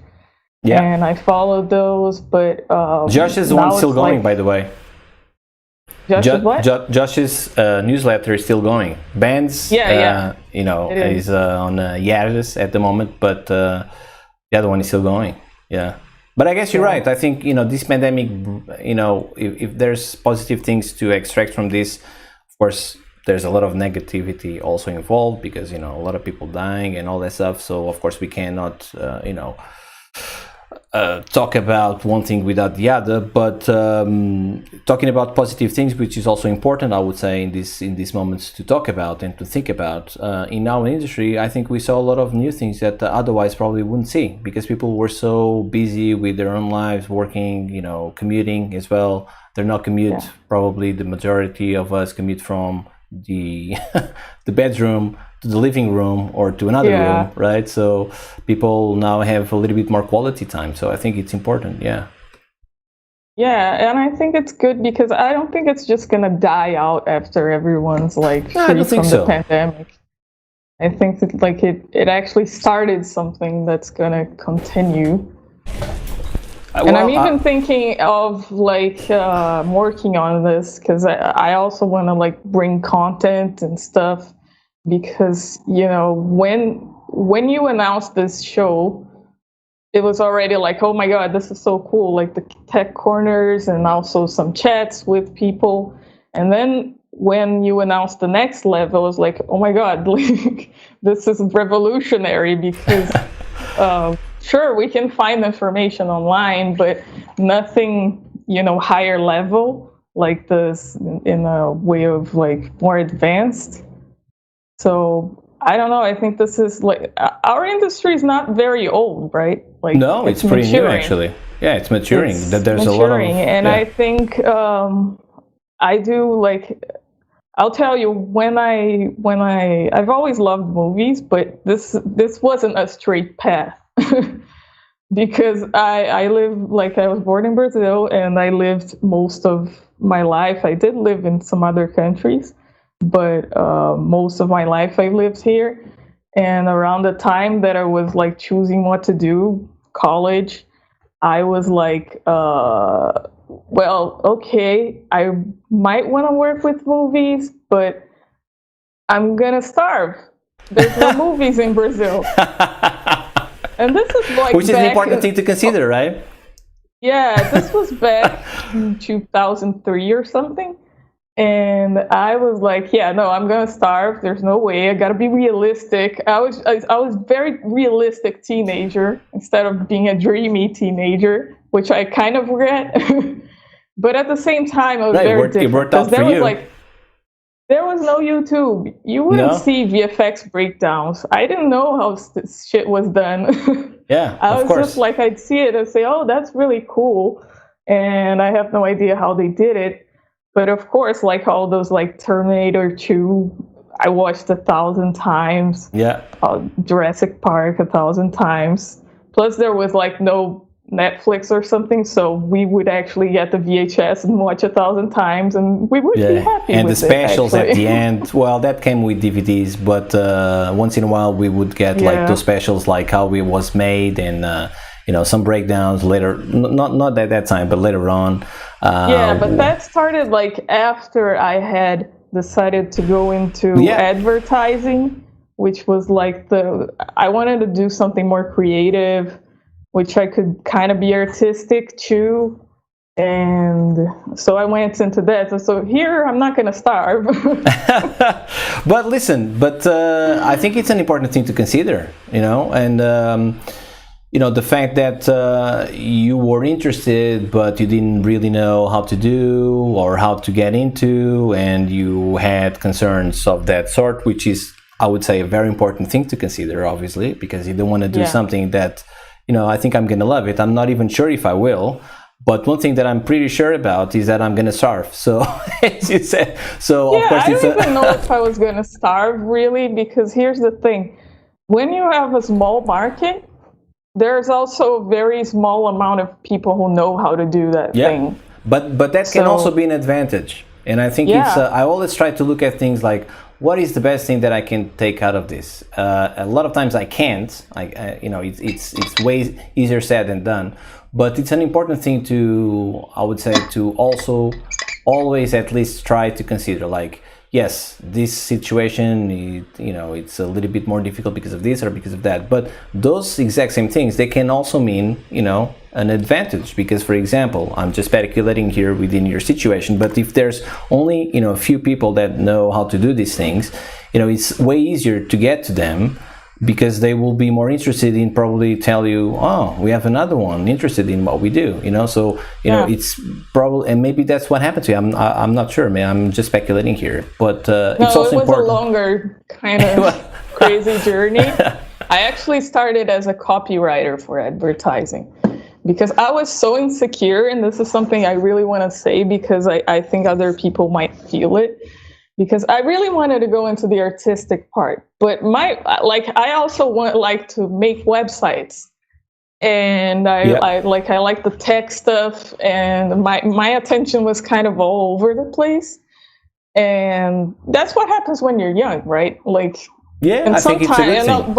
Yeah, and I followed those, but Josh is the one still going, like, by the way. Josh's newsletter is still going. Ben's, you know, is on hiatus at the moment, but the other one is still going. Yeah, but I guess you're right. I think, you know, this pandemic, you know, if there's positive things to extract from this, of course, there's a lot of negativity also involved because, you know, a lot of people dying and all that stuff. So of course we cannot, you know, talk about one thing without the other, but talking about positive things, which is also important, I would say, in these moments to talk about and to think about. In our industry, I think we saw a lot of new things that otherwise probably wouldn't see because people were so busy with their own lives, working, you know, commuting as well. They're not commute. Yeah. Probably the majority of us commute from the the bedroom to the living room or to another room, right? So people now have a little bit more quality time. So I think it's important. Yeah, and I think it's good because I don't think it's just gonna die out after everyone's like free from the pandemic. I think that like it actually started something that's gonna continue. And I'm even thinking of like working on this because I also want to like bring content and stuff because, you know, when you announced this show, it was already like, oh my God, this is so cool, like the tech corners and also some chats with people. And then when you announced the next level, it was like, oh my God, like, this is revolutionary because sure, we can find information online, but nothing, you know, higher level like this in a way of like more advanced. So I don't know. I think this is like our industry is not very old, right? Like no, it's pretty maturing. New actually. Yeah, it's maturing. There's maturing, a lot of, and I think I do like. I'll tell you when I've always loved movies, but this wasn't a straight path. Because I live, like I was born in Brazil and I lived most of my life. I did live in some other countries, but most of my life I lived here. And around the time that I was like choosing what to do, college, I was like, well, okay, I might want to work with movies, but I'm gonna starve. There's no movies in Brazil. And this is like which is an important thing to consider, right? Yeah, this was back in 2003 or something. And I was like, yeah, no, I'm going to starve. There's no way. I got to be realistic. I was very realistic teenager instead of being a dreamy teenager, which I kind of regret. But at the same time, I was very different. It worked out for you. There was no YouTube. You wouldn't see VFX breakdowns. I didn't know how this shit was done. Yeah, I was just like, I'd see it and say, oh, that's really cool. And I have no idea how they did it. But of course, like all those like Terminator 2, I watched 1,000 times. Yeah. Jurassic Park 1,000 times. Plus there was like no Netflix or something, so we would actually get the VHS and watch 1,000 times, and we would be happy and with the specials it, at the end, well, that came with DVDs, but once in a while we would get like those specials, like how it was made, and you know, some breakdowns later, not at that time, but later on. But that started like after I had decided to go into advertising, which was like I wanted to do something more creative, which I could kind of be artistic too. And so I went into that. So here I'm not going to starve. But listen, I think it's an important thing to consider, you know, and you know, the fact that you were interested, but you didn't really know how to do or how to get into, and you had concerns of that sort, which is, I would say, a very important thing to consider, obviously, because you don't want to do something that, you know, I think I'm going to love it. I'm not even sure if I will. But one thing that I'm pretty sure about is that I'm going to starve. So, as you said, so of course I don't even know if I was going to starve, really, because here's the thing. When you have a small market, there's also a very small amount of people who know how to do that thing. But that can also be an advantage. And I think it's, I always try to look at things like, what is the best thing that I can take out of this? A lot of times I can't. You know, it's way easier said than done. But it's an important thing to, I would say, to also always at least try to consider, like, yes, this situation, you know, it's a little bit more difficult because of this or because of that. But those exact same things, they can also mean, you know, an advantage. Because, for example, I'm just speculating here within your situation, but if there's only, you know, a few people that know how to do these things, you know, it's way easier to get to them, because they will be more interested in probably tell you, oh, we have another one interested in what we do, you know. So you know, it's probably, and maybe that's what happened to you. I'm not sure, man. I'm just speculating here, but it's also important. It was a longer kind of crazy journey. I actually started as a copywriter for advertising because I was so insecure, and this is something I really want to say because I think other people might feel it. Because I really wanted to go into the artistic part, but I also like to make websites, and I like the tech stuff, and my attention was kind of all over the place, and that's what happens when you're young, right? Like, and I think it's a good thing.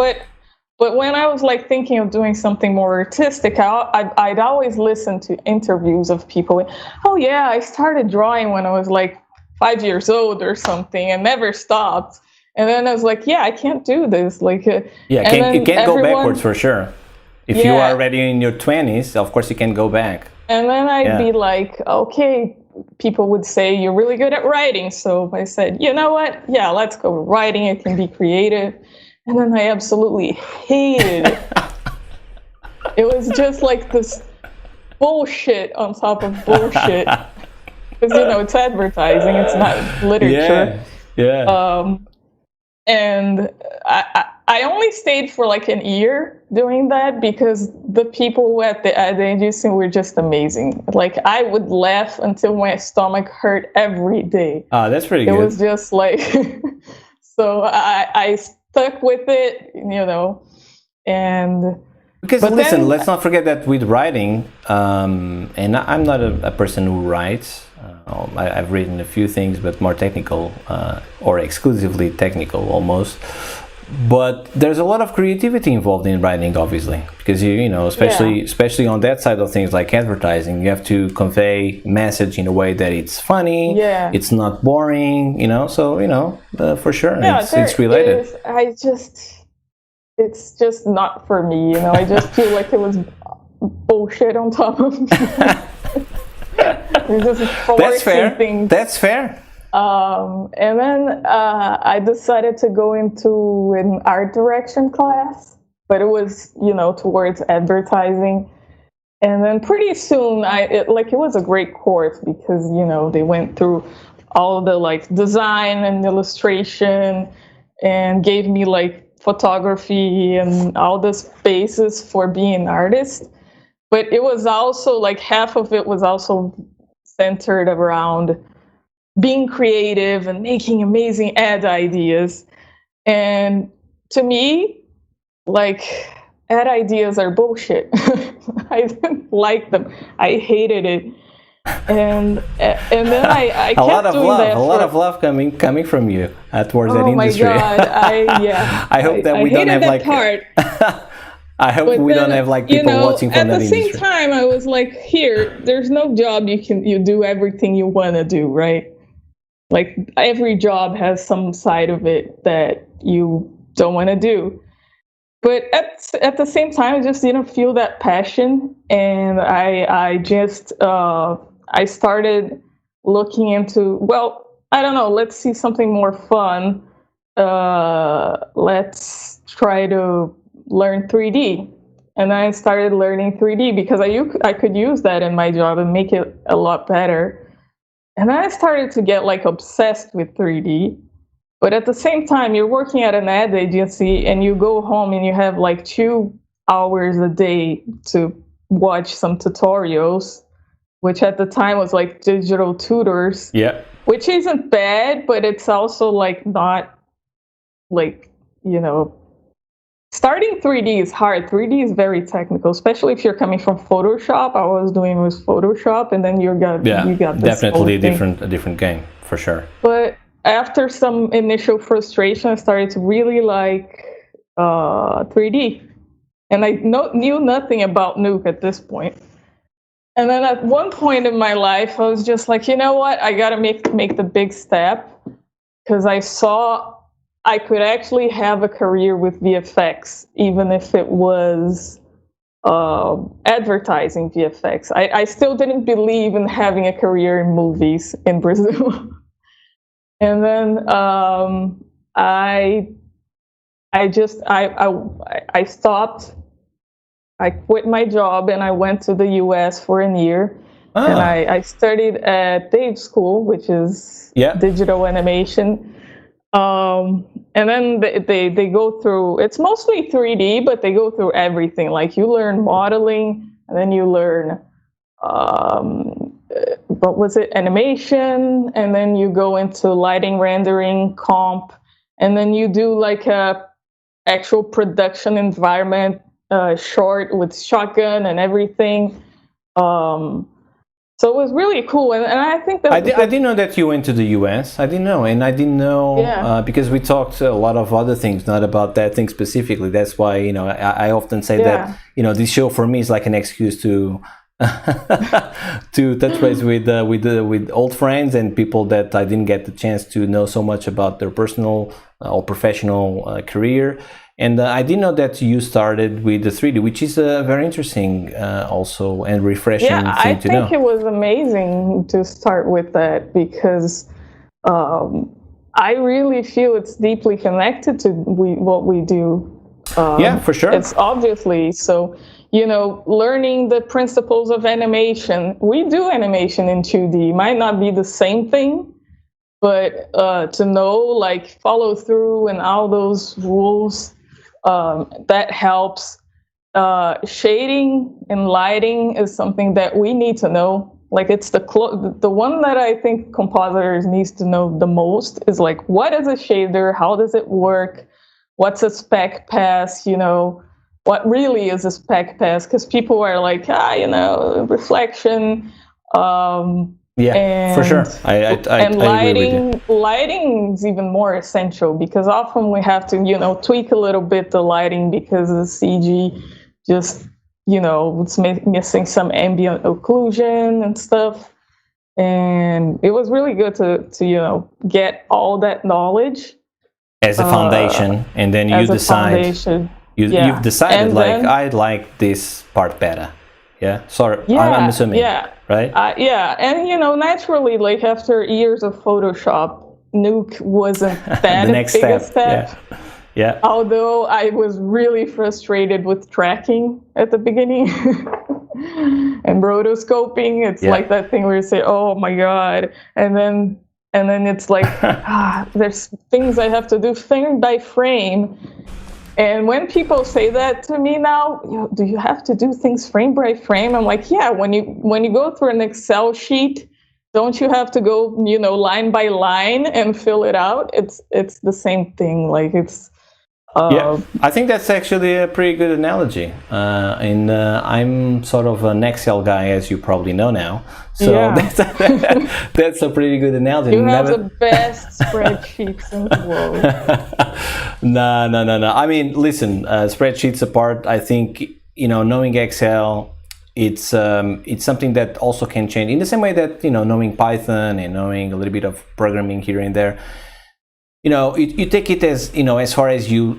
But when I was like thinking of doing something more artistic, I'd always listen to interviews of people. Oh yeah, I started drawing when I was like 5 years old or something, and never stopped. And then I was like, I can't do this. Like, it can't go backwards for sure. If you are already in your 20s, of course you can go back. And then I'd be like, okay, people would say you're really good at writing. So I said, you know what? Yeah, let's go writing. It can be creative. And then I absolutely hated it. It was just like this bullshit on top of bullshit. Because, you know, it's advertising, it's not literature. And I only stayed for like an year doing that because the people at the ad agency were just amazing. Like, I would laugh until my stomach hurt every day. Oh, that's pretty good. It was just like, so I stuck with it, you know, and... Because listen, let's not forget that with writing, and I'm not a person who writes. I've written a few things, but more technical, or exclusively technical almost. But there's a lot of creativity involved in writing, obviously, because you know, especially on that side of things like advertising, you have to convey message in a way that it's funny, it's not boring, you know. So you know, for sure, it's related. It's just not for me, you know. I just feel like it was bullshit on top of That's fair. Things. That's fair. And then I decided to go into an art direction class, but it was, you know, towards advertising. And then pretty soon, it was a great course because, you know, they went through all the like design and illustration and gave me like photography and all this basis for being an artist. But it was also like half of it was also centered around being creative and making amazing ad ideas. And to me, like, ad ideas are bullshit. I didn't like them. I hated it. And then I kept doing that. A lot of love coming from you towards that Oh my industry. God! I hope that we don't have that like. part. I hope But we then, don't have like people watching from at that the industry. same time, I was like, here, there's no job you do everything you want to do, right? Like every job has some side of it that you don't want to do. But at the same time, I just didn't feel that passion, and I just I started looking into, well, I don't know, let's see something more fun. Let's try to learn 3D. And I started learning 3D because I could use that in my job and make it a lot better. And then I started to get like obsessed with 3D. But at the same time, you're working at an ad agency and you go home and you have like 2 hours a day to watch some tutorials, which at the time was like digital tutors. Yeah. Which isn't bad, but it's also like not like, starting 3D is hard. 3D is very technical, especially if you're coming from Photoshop. I was doing with Photoshop, and then you got this definitely a different game for sure. But after some initial frustration, I started to really like 3D, and I knew nothing about nuke at this point. And then at one point in my life, I was just like, you know what? I gotta make the big step, because I saw I could actually have a career with VFX, even if it was advertising VFX. I still didn't believe in having a career in movies in Brazil. And then I stopped. I quit my job and I went to the US for a year. Oh. And I studied at Dave's school, which is digital animation. And then they go through, it's mostly 3D, but they go through everything. Like you learn modeling, and then you learn, what was it, animation, and then you go into lighting, rendering, comp, and then you do like a actual production environment, short with shotgun and everything. So it was really cool, and I think that I didn't know that you went to the US. I didn't know, and I didn't know because we talked a lot of other things, not about that thing specifically. That's why I often say that this show for me is like an excuse to to touch base with old friends and people that I didn't get the chance to know so much about their personal or professional career. And I didn't know that you started with the 3D, which is very interesting also and refreshing thing to know. Yeah, I think it was amazing to start with that because I really feel it's deeply connected to what we do. Yeah, for sure. It's obviously, so, learning the principles of animation. We do animation in 2D. Might not be the same thing, but to know, like, follow through and all those rules, that helps. Shading and lighting is something that we need to know. Like, it's the one that I think compositors needs to know the most is like, what is a shader? How does it work? What's a spec pass? What really is a spec pass? Because people are like, reflection. Yeah, for sure. I Lighting is even more essential because often we have to, tweak a little bit the lighting because the CG just, it's missing some ambient occlusion and stuff. And it was really good to get all that knowledge as a foundation, and then you decide. You've decided, like, I like this part better. Yeah, sorry, I'm assuming. Yeah. Right? And naturally, like after years of Photoshop, nuke wasn't that the next big step. Yeah. Although I was really frustrated with tracking at the beginning and rotoscoping. It's like that thing where you say, "Oh my god," and then it's like, there's things I have to do frame by frame. And when people say that to me now, do you have to do things frame by frame? I'm like, yeah, when you go through an Excel sheet, don't you have to go, line by line and fill it out? It's the same thing. Like Yeah, I think that's actually a pretty good analogy. And I'm sort of an Excel guy, as you probably know now. So Yeah. that's a pretty good analogy. You have the best spreadsheets in the world. No. I mean, listen, spreadsheets apart, I think, knowing Excel, it's something that also can change in the same way that, knowing Python and knowing a little bit of programming here and there. You take it as as far as you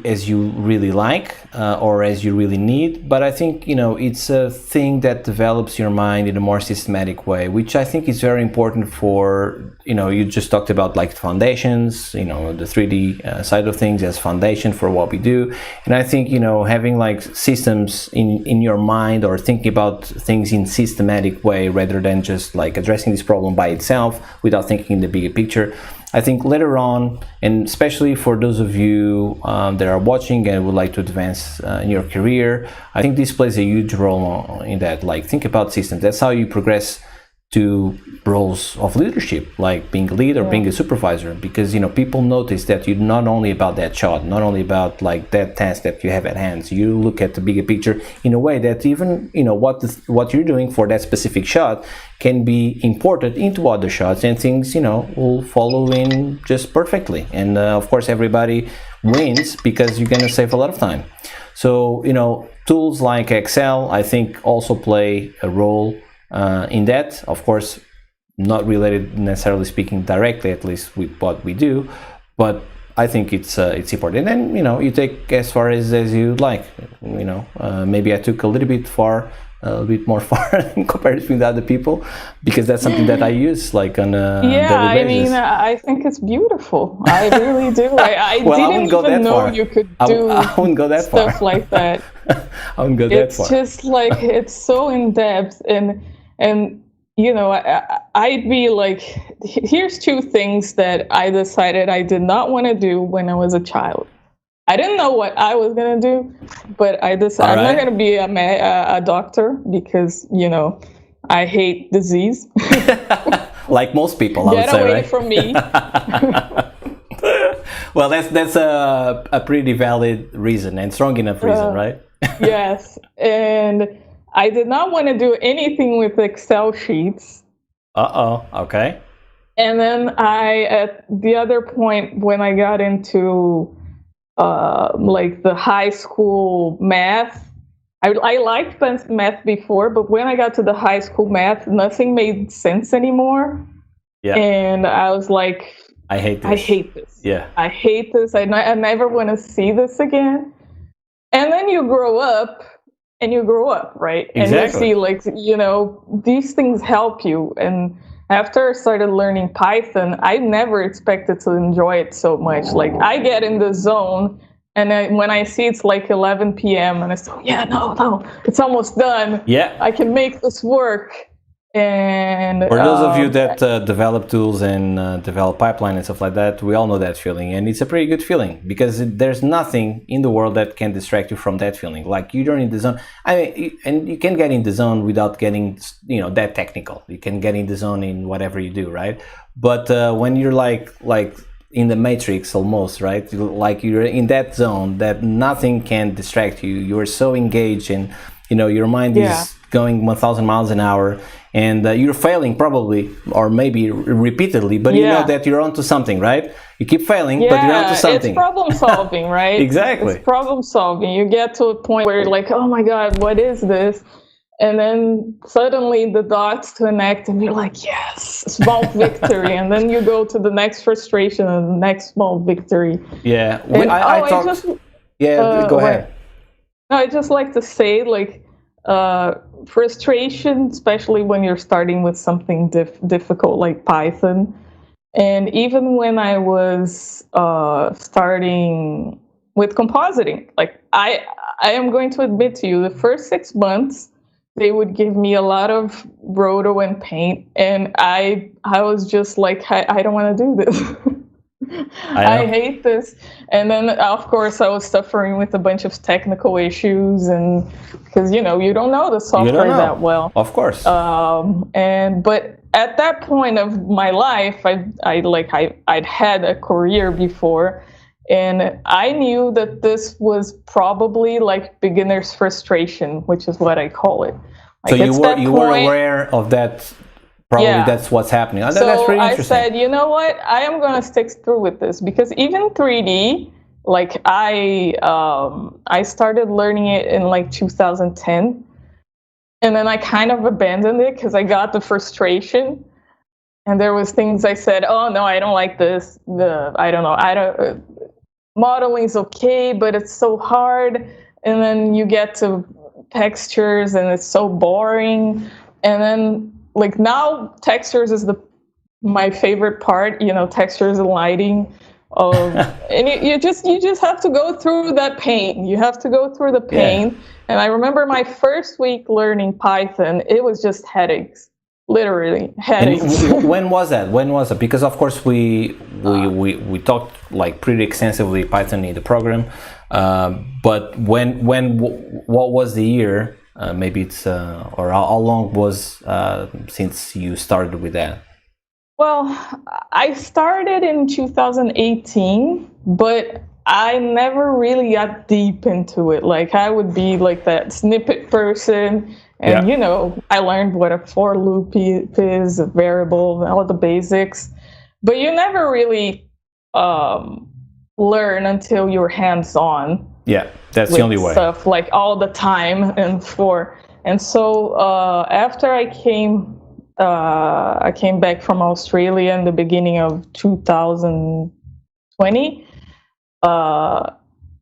really like or as you really need, but I think it's a thing that develops your mind in a more systematic way, which I think is very important for you just talked about like foundations, the 3D side of things as foundation for what we do, and I think having like systems in your mind or thinking about things in systematic way rather than just like addressing this problem by itself without thinking in the bigger picture. I think later on, and especially for those of you that are watching and would like to advance in your career, I think this plays a huge role in that. Like, think about systems. That's how you progress to roles of leadership, like being a lead or being a supervisor, because people notice that you're not only about that shot, not only about like that task that you have at hand. You look at the bigger picture in a way that even what you're doing for that specific shot can be imported into other shots, and things will follow in just perfectly. And of course, everybody wins because you're gonna save a lot of time. So tools like Excel, I think, also play a role in that. Of course, not related necessarily speaking directly, at least with what we do, but I think it's important. And then you take as far as you like. Maybe I took a little bit more far in comparison with other people, because that's something that I use like on a daily basis. I mean, I think it's beautiful. I really do. I didn't even know you could do I wouldn't go that stuff far. like that. I wouldn't go that far. It's just like, it's so in depth, and I'd be like, here's two things that I decided I did not want to do when I was a child. I didn't know what I was going to do, but I decided I'm not going to be a doctor because, I hate disease. Like most people, I would say, right? Get away from me. Well, that's a pretty valid reason and strong enough reason, right? Yes. And I did not want to do anything with Excel sheets. Okay. And then at the other point, when I got into like the high school math, I liked math before, but when I got to the high school math, nothing made sense anymore. Yeah. And I was like, I hate this. Yeah. I hate this. I never want to see this again. And then you grow up, right? Exactly. And you see, like, these things help you. And after I started learning Python, I never expected to enjoy it so much. Like, I get in the zone, and when I see it's like 11 p.m. and I say, no, it's almost done. Yeah. I can make this work. And for those of you that develop tools and develop pipeline and stuff like that, we all know that feeling, and it's a pretty good feeling, because there's nothing in the world that can distract you from that feeling. Like, you're in the zone. And you can get in the zone without getting that technical. You can get in the zone in whatever you do, right? But when you're like in the Matrix almost, right? Like, you're in that zone that nothing can distract you. You're so engaged, and your mind is going 1,000 miles an hour. And you're failing probably, or maybe repeatedly, but you know that you're onto something, right? You keep failing, but you're onto something. It's problem solving, right? Exactly. It's problem solving. You get to a point where you're like, oh my God, what is this? And then suddenly the dots connect and you're like, yes, small victory. And then you go to the next frustration and the next small victory. Yeah. And, go ahead. No, I just like to say, like, frustration, especially when you're starting with something difficult like Python. And even when I was starting with compositing, like, I am going to admit to you, the first 6 months, they would give me a lot of roto and paint, and I was just like, I don't want to do this. I hate this. And then, of course, I was suffering with a bunch of technical issues, and because you don't know the software that well, of course. But at that point of my life, I'd had a career before, And I knew that this was probably like beginner's frustration, which is what I call it. So Like, you were aware of that. Probably Yeah. that's what's happening. Oh, So that's really I interesting. said, you know what? I am going to stick through with this, because even 3D, like I started learning it in like 2010, and then I kind of abandoned it because I got the frustration, and there was things I said, oh no, I don't like this. Modeling's okay, but it's so hard. And then you get to textures and it's so boring. And then like now textures is my favorite part, textures and lighting. And you just have to go through that pain. You have to go through the pain. Yeah. And I remember my first week learning Python, it was just headaches. Literally headaches. And when was that? Because of course we talked like pretty extensively Python in the program, but what was the year? Maybe it's or how long was since you started with that? Well, I started in 2018, but I never really got deep into it. Like I would be like that snippet person. And, I learned what a for loop is, a variable, all the basics. But you never really learn until you're hands-on. Yeah, that's the only way. Stuff like all the time. And so after I came back from Australia in the beginning of 2020.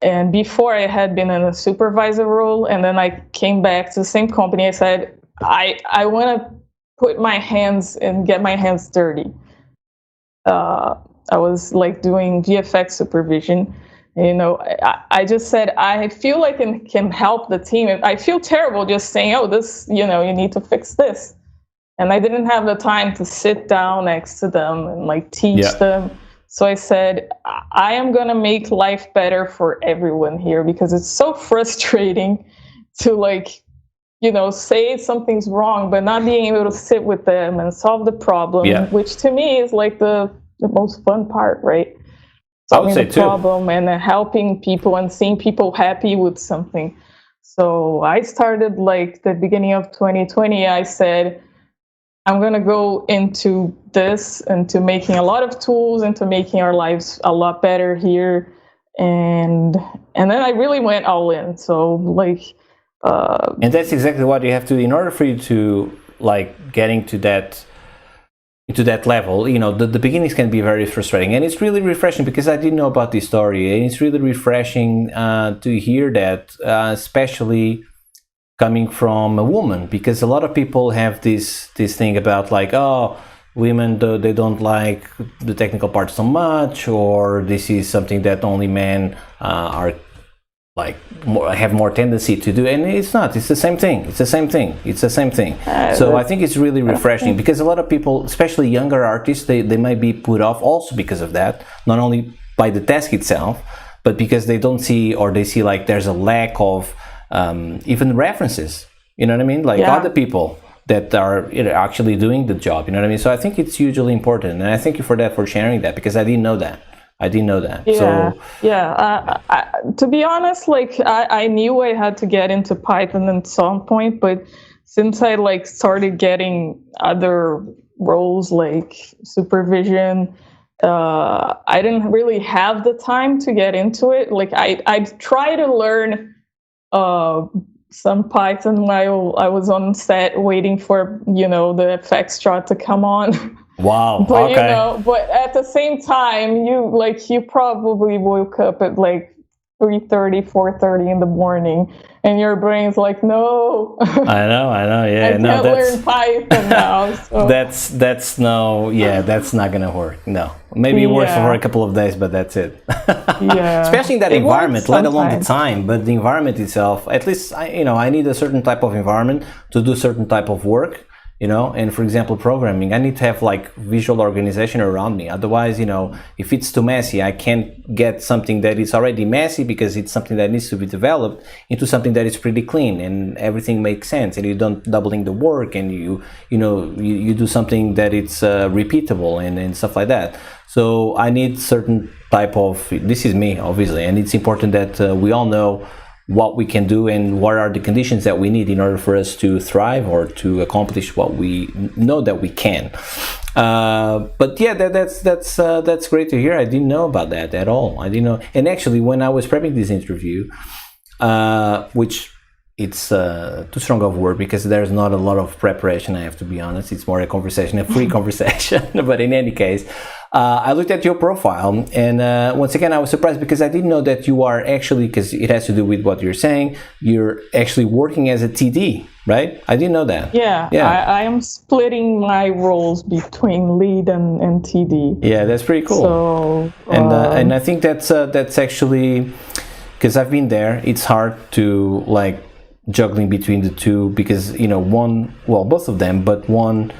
And before I had been in a supervisor role, and then I came back to the same company. I said, I want to put my hands and get my hands dirty. I was like doing VFX supervision. I just said, I feel like I can help the team. I feel terrible just saying, oh, this, you need to fix this. And I didn't have the time to sit down next to them and like teach them. So I said, I am going to make life better for everyone here, because it's so frustrating to like, say something's wrong, but not being able to sit with them and solve the problem, which to me is like the most fun part, right? Solving the problem and helping people and seeing people happy with something. So I started like the beginning of 2020, I said, I'm going to go into this, into making a lot of tools, into making our lives a lot better here. And then I really went all in. So like... and that's exactly what you have to, in order for you to like getting to that, into that level, the beginnings can be very frustrating. And it's really refreshing, because I didn't know about this story. And it's really refreshing to hear that, especially coming from a woman, because a lot of people have this thing about like, oh, women, they don't like the technical part so much, or this is something that only men are like have more tendency to do. And it's not. It's the same thing. So I think it's really refreshing, because a lot of people, especially younger artists, they might be put off also because of that, not only by the task itself, but because they don't see, or they see like there's a lack of even references, you know what I mean? Like other people that are actually doing the job, you know what I mean? So I think it's hugely important, and I thank you for that, for sharing that, because I didn't know that. To be honest, like I knew I had to get into Python at some point, but since I like started getting other roles like supervision, I didn't really have the time to get into it. Like I tried to learn some Python while I was on set waiting for the FX chart to come on. Wow. But okay. But at the same time, you probably woke up at like 3:30, 4:30 in the morning, and your brain's like, no. I know. Yeah. I can't learn Python now. So. That's not gonna work. No, maybe it works for a couple of days, but that's it. Especially in that environment, let alone the time. But the environment itself, at least I need a certain type of environment to do certain type of work. And for example, programming, I need to have like visual organization around me. Otherwise, if it's too messy, I can't get something that is already messy, because it's something that needs to be developed, into something that is pretty clean and everything makes sense, and you don't doubling the work, and you do something that it's repeatable and stuff like that. So I need certain type of, this is me obviously, and it's important that we all know what we can do and what are the conditions that we need in order for us to thrive or to accomplish what we know that we can. But yeah, that's great to hear. I didn't know about that at all. I didn't know. And actually, when I was prepping this interview, which it's too strong of a word because there's not a lot of preparation, I have to be honest. It's more a conversation, a free conversation. But in any case, I looked at your profile, and once again, I was surprised because I didn't know that you are actually, because it has to do with what you're saying, you're actually working as a TD, right? I didn't know that. Yeah. I am splitting my roles between lead and TD. Yeah, that's pretty cool. So, and I think that's actually, because I've been there, it's hard to like juggling between the two because, you know, both of them, but one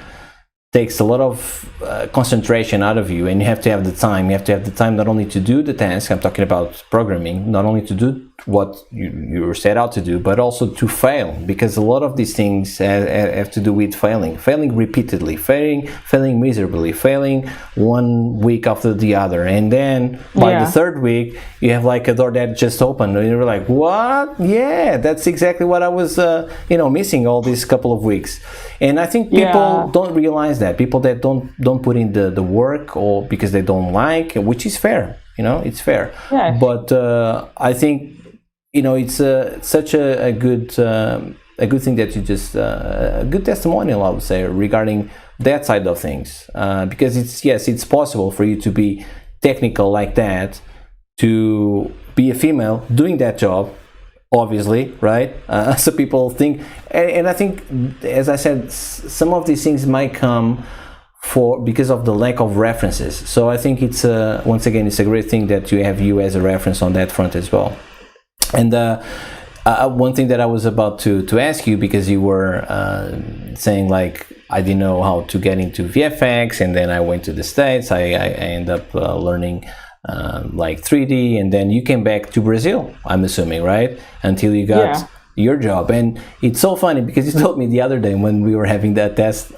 takes a lot of concentration out of you, and you have to have the time. You have to have the time not only to do the task, I'm talking about programming, not only to do what you were set out to do, but also to fail, because a lot of these things have to do with failing repeatedly, failing miserably, failing 1 week after the other, and then by the third week you have like a door that just opened and you're like, what? Yeah, that's exactly what I was missing all these couple of weeks. And I think people don't realize that, people that don't put in the work, or because they don't like, which is fair, it's fair. But I think it's such a good thing that you just a good testimonial, I would say, regarding that side of things, because it's possible for you to be technical like that, to be a female doing that job, obviously, right? So people think, and I think, as I said, some of these things might come because of the lack of references. So I think it's once again, it's a great thing that you have you as a reference on that front as well. And one thing that I was about to ask you, because you were saying like, I didn't know how to get into VFX, and then I went to the States. I ended up learning like 3D, and then you came back to Brazil, I'm assuming, right? Until you got your job. And it's so funny because you told me the other day when we were having that test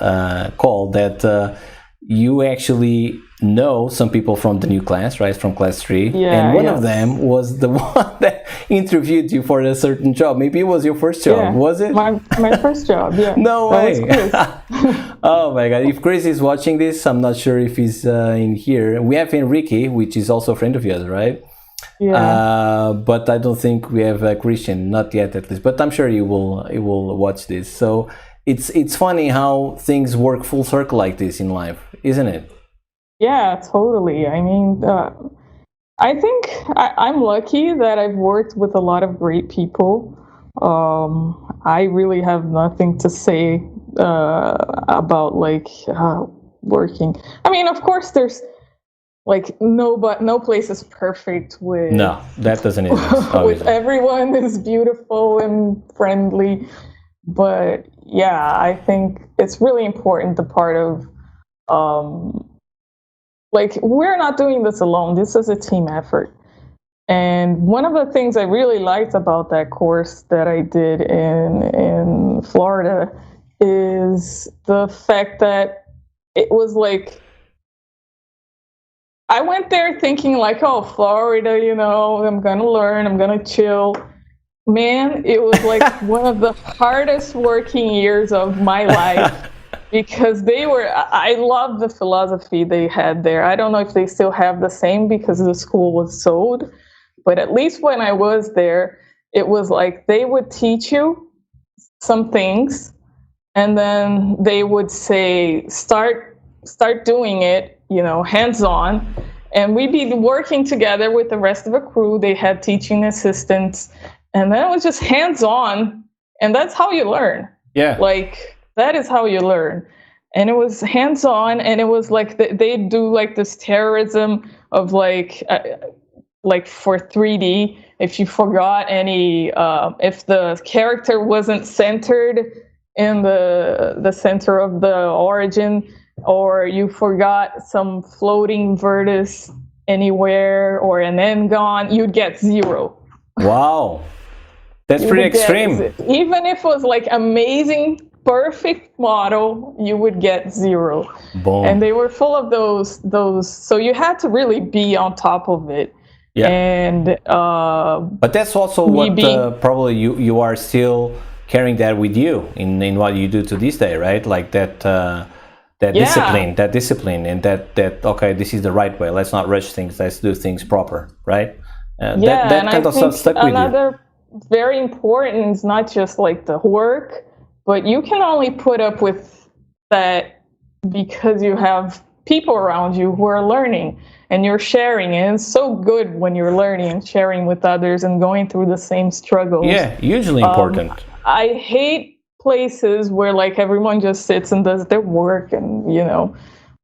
call that you actually know some people from the new class, right? From class 3. And one of them was the one that interviewed you for a certain job. Maybe it was your first job, was it? My first job, No way. Oh my God. If Chris is watching this, I'm not sure if he's in here. We have Enrique, which is also a friend of yours, right? But I don't think we have Christian, not yet at least. But I'm sure you will watch this. So it's funny how things work full circle like this in life, isn't it? Yeah, totally. I mean, I think I'm lucky that I've worked with a lot of great people. I really have nothing to say about like working. I mean, of course, there's like no place is perfect with. No, that doesn't exist. With everyone is beautiful and friendly, but yeah, I think it's really important, the part of like, we're not doing this alone. This is a team effort. And one of the things I really liked about that course that I did in Florida is the fact that it was like, I went there thinking like, oh, Florida, I'm going to learn, I'm going to chill. Man, it was like one of the hardest working years of my life. Because I love the philosophy they had there. I don't know if they still have the same because the school was sold, but at least when I was there, it was like they would teach you some things, and then they would say, start doing it, hands-on, and we'd be working together with the rest of the crew. They had teaching assistants, and then it was just hands-on, and that's how you learn. Yeah. Like, that is how you learn. And it was hands-on, and it was like they do like this terrorism of like for 3D, if you forgot any, if the character wasn't centered in the center of the origin, or you forgot some floating vertex anywhere or an end gone, you'd get 0. Wow. That's pretty extreme. Even if it was like amazing perfect model, you would get 0. Boom. And they were full of those. So you had to really be on top of it. Yeah. And but that's also what probably you are still carrying that with you in what you do to this day, right? Like that discipline, and that okay, this is the right way. Let's not rush things. Let's do things proper, right? That kind of stuff stuck with you. Another very important is not just like the work, but you can only put up with that because you have people around you who are learning and you're sharing. And it's so good when you're learning and sharing with others and going through the same struggles. Yeah, hugely important. I hate places where like everyone just sits and does their work, and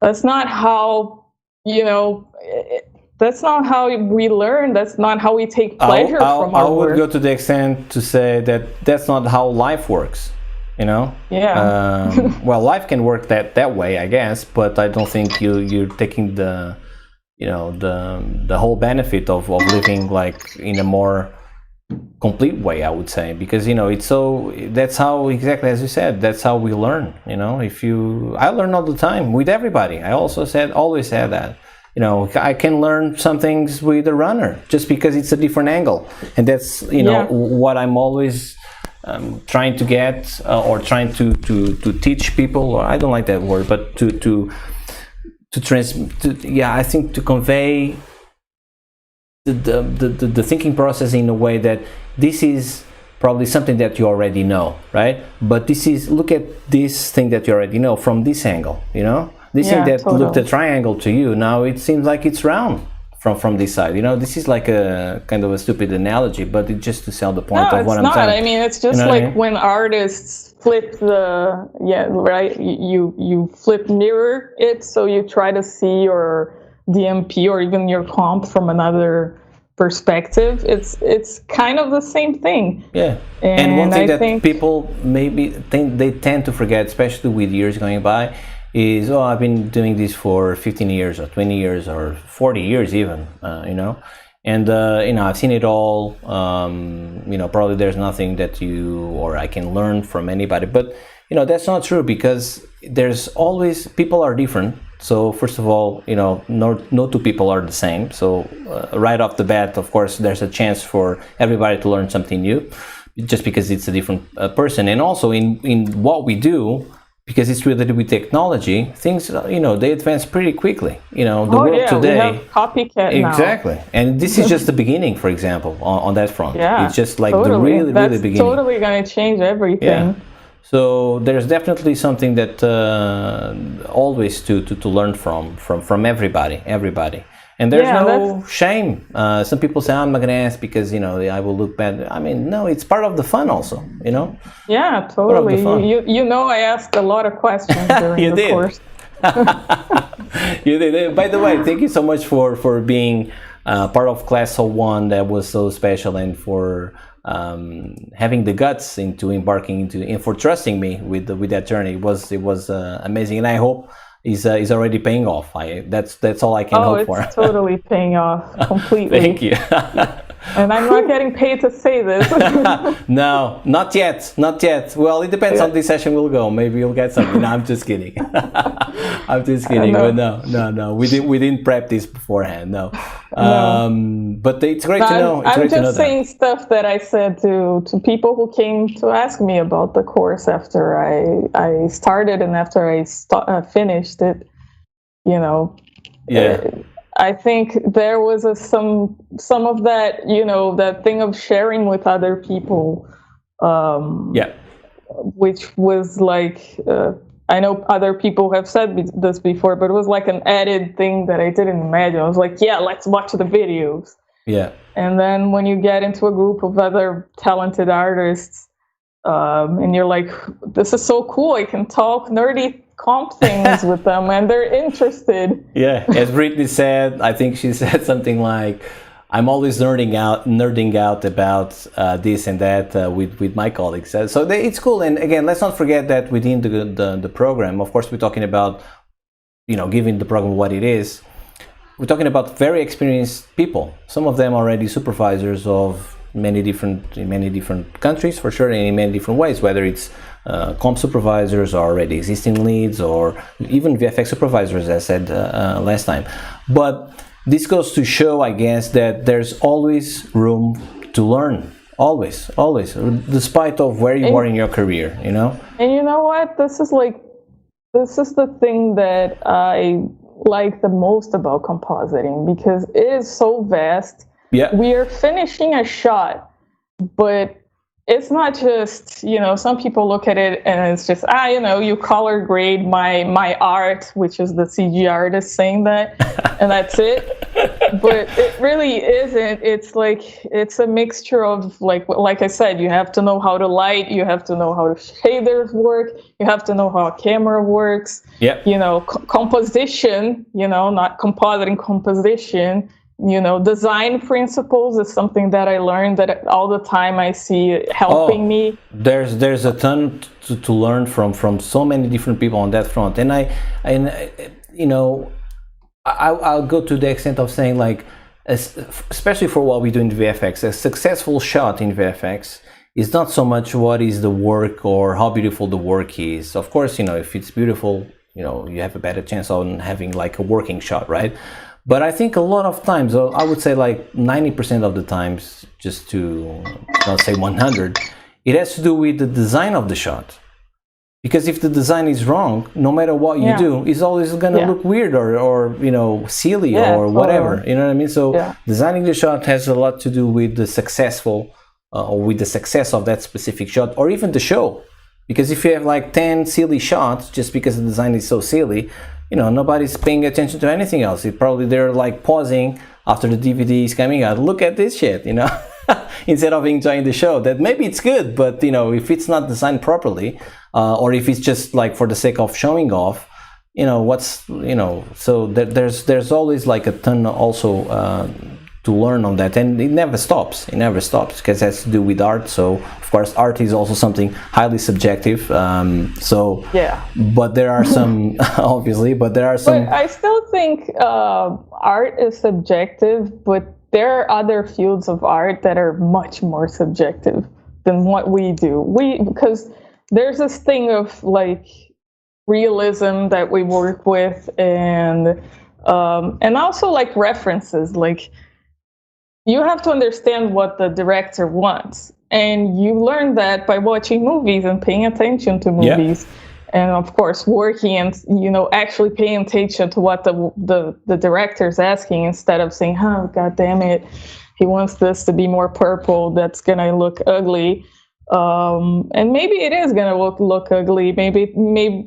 that's not how that's not how we learn. That's not how we take pleasure from our work. I would go to the extent to say that that's not how life works. Yeah. Well, life can work that way, I guess, but I don't think you're taking the the whole benefit of living like in a more complete way, I would say, because it's that's how, exactly as you said, that's how we learn. I learn all the time with everybody. I also always said that I can learn some things with a runner just because it's a different angle, and that's what I'm always trying to get or trying to teach people, or I don't like that word, but I think to convey the thinking process in a way that this is probably something that you already know, right? But look at this thing that you already know from this angle, this thing that looked a triangle to you, now it seems like it's round from this side. This is like a kind of a stupid analogy, but it's just to sell the point of what I'm saying. I mean, it's just like when artists flip you flip mirror it, so you try to see your DMP or even your comp from another perspective. It's kind of the same thing. Yeah. And one thing that people maybe think they tend to forget, especially with years going by, is I've been doing this for 15 years or 20 years or 40 years even, and I've seen it all. Probably there's nothing that I can learn from anybody, but that's not true, because there's always, people are different. So first of all, no two people are the same. So right off the bat, of course, there's a chance for everybody to learn something new, just because it's a different person. And also in what we do, because it's related with technology, things, they advance pretty quickly. The world today. We have copycat exactly. now. And this is just the beginning, for example, on that front. Yeah, it's just like the really beginning. That's totally going to change everything. Yeah. So there's definitely something that always to learn from everybody. And there's no shame. Some people say, I'm not going to ask because, I will look bad. I mean, no, it's part of the fun also, Yeah, totally. I asked a lot of questions during the course. You did. By the way, thank you so much for being part of Class 01. That was so special, and for having the guts into embarking into, and for trusting me with that journey. It was amazing, and I hope is already paying off. That's all I can hope for. It's totally paying off completely. Thank you. And I'm not getting paid to say this. No, not yet. Well, it depends on this session will go. Maybe you'll get something. No, I'm just kidding. I'm just kidding. But no. We didn't prep this beforehand. No. But it's great to know. I'm just saying stuff that I said to people who came to ask me about the course after I started and after I finished it. Yeah. I think there was some of that, that thing of sharing with other people. Which was like, I know other people have said this before, but it was like an added thing that I didn't imagine. I was like, let's watch the videos. Yeah. And then when you get into a group of other talented artists, and you're like, this is so cool, I can talk nerdy comp things with them, and they're interested. Yeah, as Brittany said, I think she said something like, I'm always nerding out about this and that with my colleagues. So it's cool. And again, let's not forget that within the program, of course, we're talking about, giving the program what it is. We're talking about very experienced people. Some of them already supervisors of in many different countries, for sure, and in many different ways, whether it's comp supervisors or already existing leads or even VFX supervisors, as I said last time. But this goes to show, I guess, that there's always room to learn. Always, despite of where you are in your career, you know? And you know what? This is the thing that I like the most about compositing, because it is so vast. Yeah. We are finishing a shot, but it's not just, some people look at it and it's just, you color grade my art, which is the CG artist saying that, and that's it. But it really isn't. It's a mixture of, like I said, you have to know how to light, you have to know how shaders work, you have to know how a camera works. Yeah. Composition, not compositing, composition. Design principles is something that I learned that all the time I see helping me. There's a ton to learn from so many different people on that front, and I'll go to the extent of saying, like, especially for what we do in VFX, a successful shot in VFX is not so much what is the work or how beautiful the work is. Of course, if it's beautiful, you have a better chance on having like a working shot, right? But I think a lot of times, I would say like 90% of the times, just to not say 100, it has to do with the design of the shot. Because if the design is wrong, no matter what you do, it's always going to look weird or silly or whatever. You know what I mean? So designing the shot has a lot to do with the successful or with the success of that specific shot, or even the show. Because if you have like 10 silly shots just because the design is so silly, nobody's paying attention to anything else. They're like pausing after the DVD is coming out. Look at this shit, instead of enjoying the show. That maybe it's good, but if it's not designed properly, or if it's just like for the sake of showing off, so there's always like a ton also to learn on that, and it never stops because it has to do with art. So of course art is also something highly subjective, but there are some obviously, but I still think art is subjective, but there are other fields of art that are much more subjective than what we do. Because there's this thing of like realism that we work with, and also like references. Like, you have to understand what the director wants, and you learn that by watching movies and paying attention to movies, and of course working and actually paying attention to what the director's asking, instead of saying, "Oh, god damn it, he wants this to be more purple. That's gonna look ugly." And maybe it is gonna look ugly. Maybe,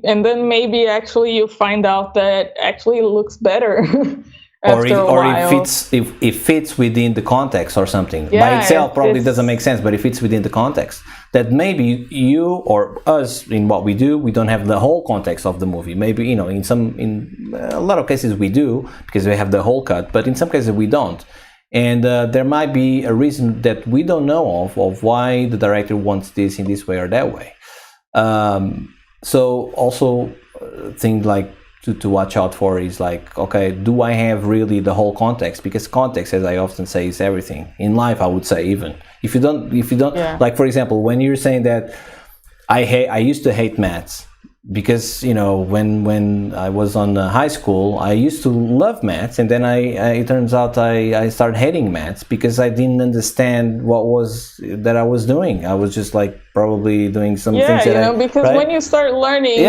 and then maybe actually you find out that actually it looks better. Or if it fits within the context or something. By itself probably doesn't make sense, but if it's within the context, that maybe you or us in what we do, we don't have the whole context of the movie. Maybe in a lot of cases we do, because we have the whole cut, but in some cases we don't. And there might be a reason that we don't know of why the director wants this in this way or that way. So also things like to watch out for is like, okay, do I have really the whole context? Because context, as I often say, is everything in life. I would say, even if you don't, like, for example, when you're saying that I used to hate maths, because when I was on high school, I used to love maths, and then it turns out I started hating maths because I didn't understand what was that I was doing. I was just like probably doing some things that because when you start learning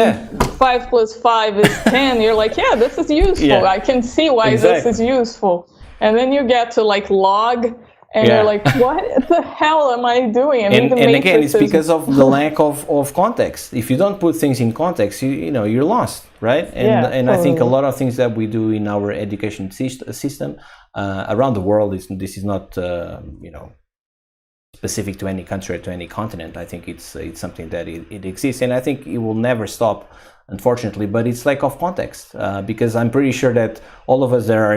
5 + 5 is 10, you're like, this is useful. I can see why this is useful. And then you get to like log, and you're like, what the hell am I doing? And again, it's because of the lack of context. If you don't put things in context, you're lost, right? And totally. I think a lot of things that we do in our education system around the world, this is not specific to any country or to any continent. I think it's something that it exists, and I think it will never stop, unfortunately. But it's lack of context, because I'm pretty sure that all of us that are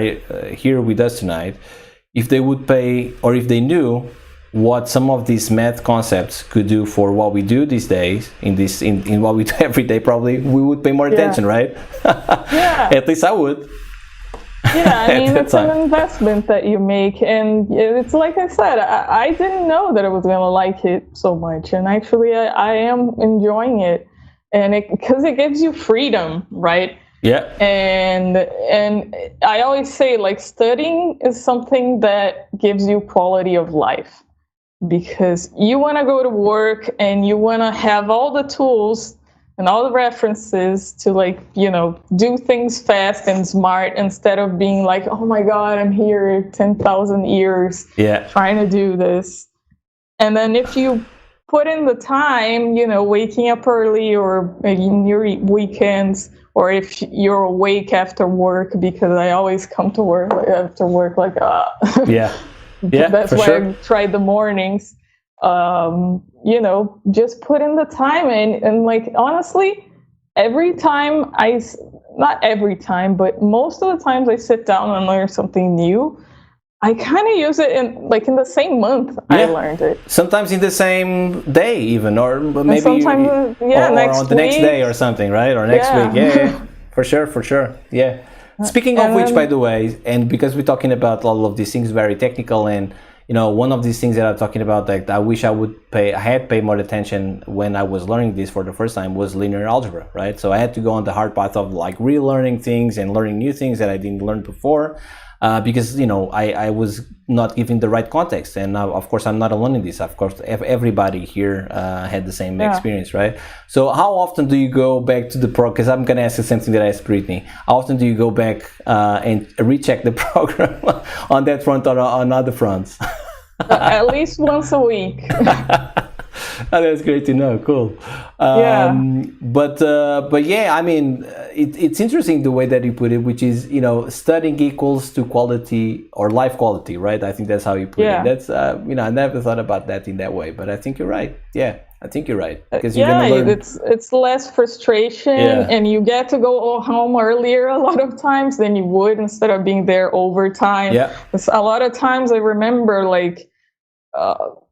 here with us tonight, if they would pay, or if they knew what some of these math concepts could do for what we do these days, in what we do every day, probably we would pay more attention, right? At least I would. Yeah, I mean, that it's an time. investment that you make, and it's like I said, I didn't know that I was gonna like it so much, and actually, I am enjoying it, and because it gives you freedom, right? Yeah. And I always say, like, studying is something that gives you quality of life, because you want to go to work and you want to have all the tools and all the references to, like, you know, do things fast and smart, instead of being like, oh my God, I'm here 10,000 years trying to do this. And then if you put in the time, you know, waking up early, or in your weekends, or if you're awake after work, because I always come to work after work, like, Yeah. Yeah, that's for why sure. I tried the mornings. You know, just put in the time, and like, honestly, every time not every time, but most of the times I sit down and learn something new, I kind of use it in the same month I learned it. Sometimes in the same day, even, or maybe sometimes, or next on the next week. day or something, right? Or next week. Yeah, for sure. Yeah. Speaking of which, by the way, and because we're talking about all of these things very technical, and you know, one of these things that I'm talking about, like, I wish I had paid more attention when I was learning this for the first time, was linear algebra, right? So I had to go on the hard path of, like, relearning things and learning new things that I didn't learn before. Because, you know, I was not giving the right context, and of course I'm not alone in this. Of course, everybody here had the same experience, right? So how often do you go back to the because I'm gonna ask the same thing that I asked Brittany. How often do you go back and recheck the program on that front or on other fronts? At least once a week. Oh, that's great to know. Cool. But yeah, I mean, it's interesting the way that you put it, which is, you know, studying equals to quality or life quality, right? I think that's how you put it. That's you know, I never thought about that in that way, but I think you're right. Yeah, I think you're right, because you're gonna learn. It's less frustration, and you get to go home earlier a lot of times than you would, instead of being there overtime. Yeah. A lot of times I remember, like,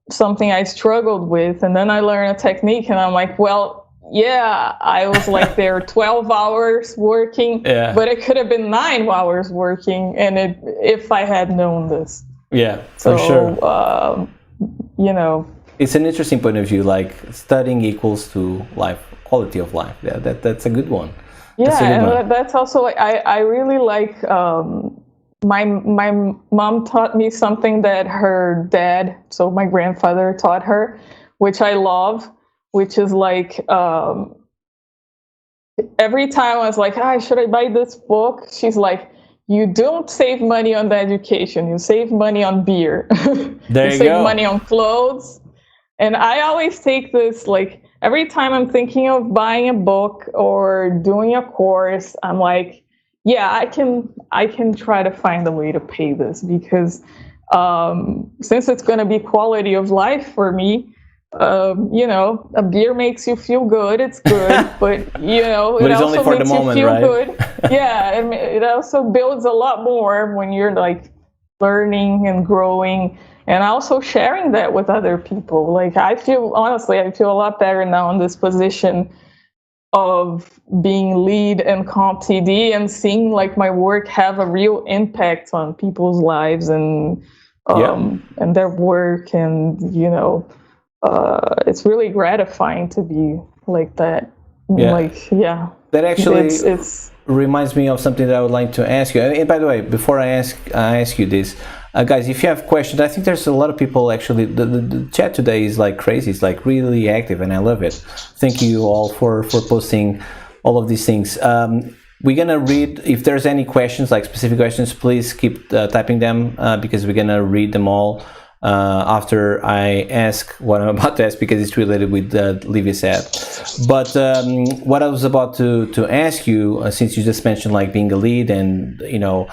something I struggled with, and then I learned a technique, and I'm like, well, yeah, I was like there 12 hours working, but it could have been 9 hours working, and if I had known this. Yeah, for sure. You know, it's an interesting point of view, like studying equals to life, quality of life. Yeah, that's a good one. That's also, like, I really like, my mom taught me something that her dad, so my grandfather, taught her, which I love, which is like, every time I was like, should I buy this book? She's like, you don't save money on the education, you save money on beer. There you save go. money on clothes. And I always take this, like, every time I'm thinking of buying a book or doing a course, I'm like, yeah, I can try to find a way to pay this, because since it's going to be quality of life for me, you know, a beer makes you feel good. It's good, but, you know, but it it's also only for makes the you moment, feel right? good. Yeah, and it also builds a lot more when you're, like, learning and growing, and also sharing that with other people. Like, honestly, I feel a lot better now in this position of being lead in Comp TD and seeing, like, my work have a real impact on people's lives and their work, and, you know, it's really gratifying to be like that. That actually it's reminds me of something that I would like to ask you. And by the way, before I ask you this, guys, if you have questions, I think there's a lot of people actually. The chat today is like crazy. It's like really active, and I love it. Thank you all for posting all of these things. We're gonna read, if there's any questions, like specific questions, please keep typing them, because we're gonna read them all after I ask what I'm about to ask, because it's related with Livia said. But what I was about to ask you, since you just mentioned, like, being a lead, and, you know,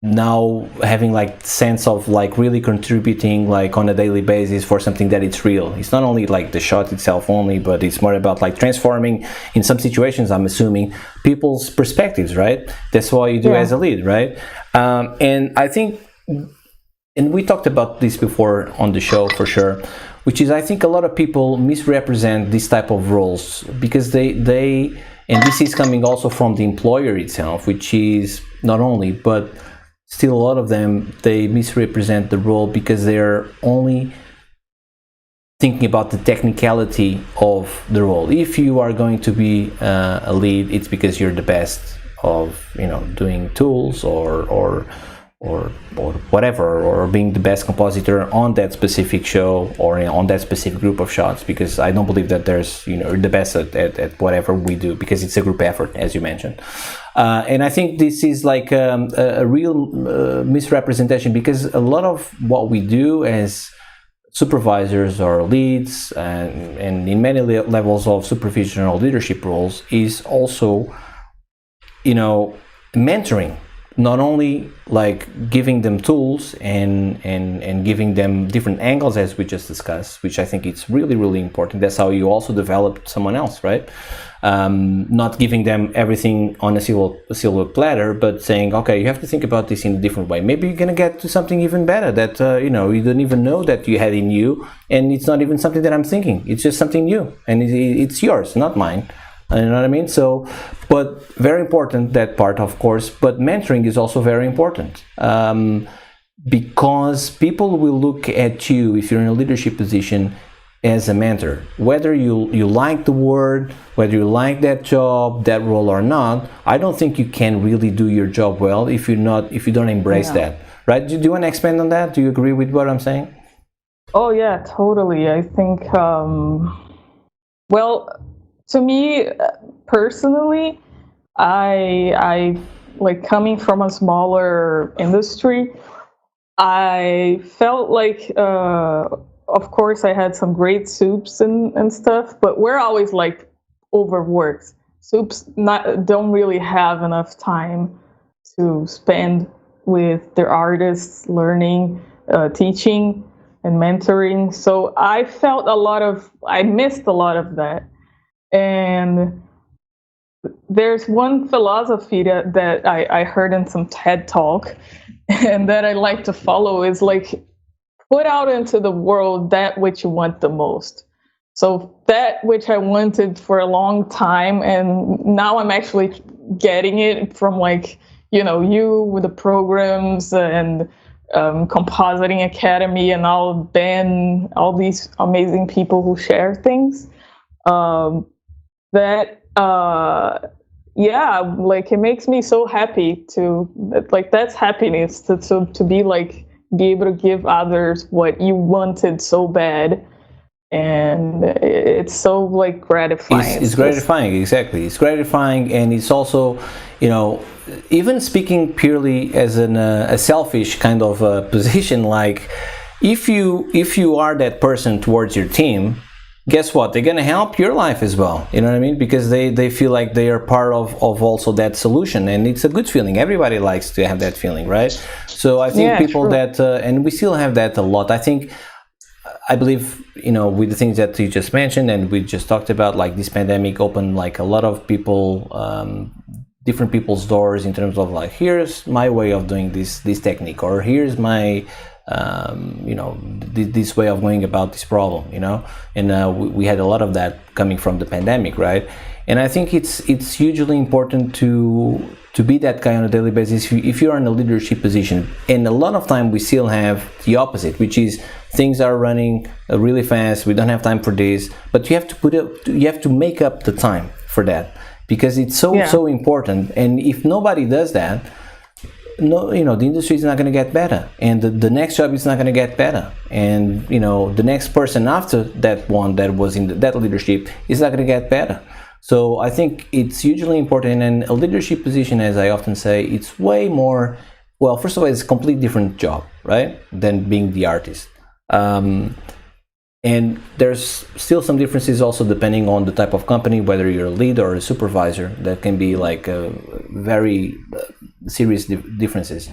now having, like, sense of, like, really contributing, like, on a daily basis for something that it's real. It's not only like the shot itself only, but it's more about, like, transforming, in some situations, I'm assuming, people's perspectives, right? That's what you do as a lead, right? And I think, and we talked about this before on the show for sure, which is, I think a lot of people misrepresent this type of roles, because they and this is coming also from the employer itself, which is not only, but still a lot of them, they misrepresent the role because they're only thinking about the technicality of the role. If you are going to be a lead, it's because you're the best of, you know, doing tools or whatever, or being the best compositor on that specific show or on that specific group of shots, because I don't believe that there's, you know, the best at whatever we do, because it's a group effort, as you mentioned. And I think this is like a real misrepresentation, because a lot of what we do as supervisors or leads, and in many levels of supervision or leadership roles, is also, you know, mentoring. Not only like giving them tools and giving them different angles, as we just discussed, which I think it's really, really important. That's how you also develop someone else, right? Not giving them everything on a silver platter, but saying, okay, you have to think about this in a different way. Maybe you're gonna get to something even better that you know, you don't even know that you had in you, and it's not even something that I'm thinking. It's just something new, and it's yours, not mine. You know what I mean? So, but very important, that part, of course, but mentoring is also very important, because people will look at you, if you're in a leadership position, as a mentor. Whether you like the word, whether you like that job, that role or not, I don't think you can really do your job well if you don't embrace that, right? Do you want to expand on that? Do you agree with what I'm saying? Oh yeah, totally. I think, well, to me personally, I like, coming from a smaller industry, I felt like, of course, I had some great soups and stuff, but we're always like overworked. Soups don't really have enough time to spend with their artists, learning, teaching, and mentoring. So I missed a lot of that. And there's one philosophy that I heard in some TED talk, and that I like to follow, is like, put out into the world that which you want the most. So that which I wanted for a long time, and now I'm actually getting it from, like, you know, you with the programs and Compositing Academy and all these amazing people who share things. Yeah, like, it makes me so happy that's happiness to be able to give others what you wanted so bad, and it's so like gratifying. It's gratifying, exactly. It's gratifying, and it's also, you know, even speaking purely as a selfish kind of position, like, if you are that person towards your team, guess what? They're gonna help your life as well. You know what I mean? Because they feel like they are part of also that solution, and it's a good feeling. Everybody likes to have that feeling, right? So I think people that and we still have that a lot. I believe, you know, with the things that you just mentioned and we just talked about, like, this pandemic opened like a lot of people, different people's doors in terms of, like, here's my way of doing this technique, or here's my you know, this way of going about this problem, you know. And we had a lot of that coming from the pandemic, right? And I think it's hugely important to be that guy on a daily basis if you're in a leadership position. And a lot of time we still have the opposite, which is things are running really fast, we don't have time for this, but you have to make up the time for that, because it's so important. And if nobody does that, no, you know, the industry is not going to get better, and the next job is not going to get better, and, you know, the next person after that one that was in that leadership is not going to get better. So I think it's hugely important, and a leadership position, as I often say, it's way more, well, first of all, it's a completely different job, right, than being the artist. And there's still some differences also depending on the type of company, whether you're a lead or a supervisor. That can be like very serious differences.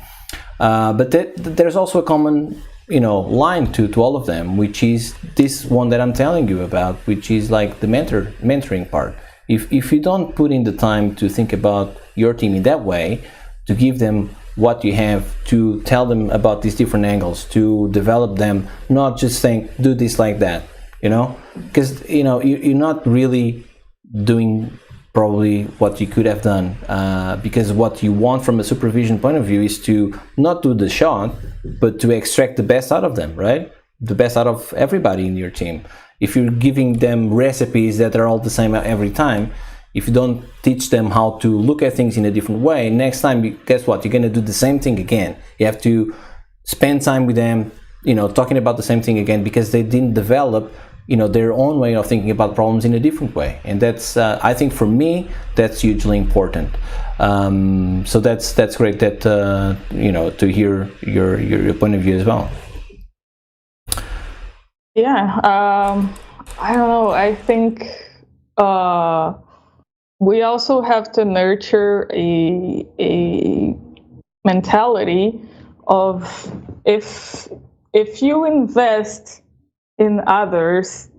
But there's also a common, you know, line to all of them, which is this one that I'm telling you about, which is like the mentoring part. If you don't put in the time to think about your team in that way, to give them what you have, to tell them about these different angles, to develop them, not just saying do this like that, you know, because, you know, you're not really doing probably what you could have done, because what you want from a supervision point of view is to not do the shot, but to extract the best out of them, right? The best out of everybody in your team. If you're giving them recipes that are all the same every time, if you don't teach them how to look at things in a different way, next time, guess what? You're going to do the same thing again. You have to spend time with them, talking about the same thing again, because they didn't develop their own way of thinking about problems in a different way. And that's I think for me that's hugely important. So that's great that to hear your point of view as well. Yeah, I don't know, I think we also have to nurture a mentality of if you invest in others,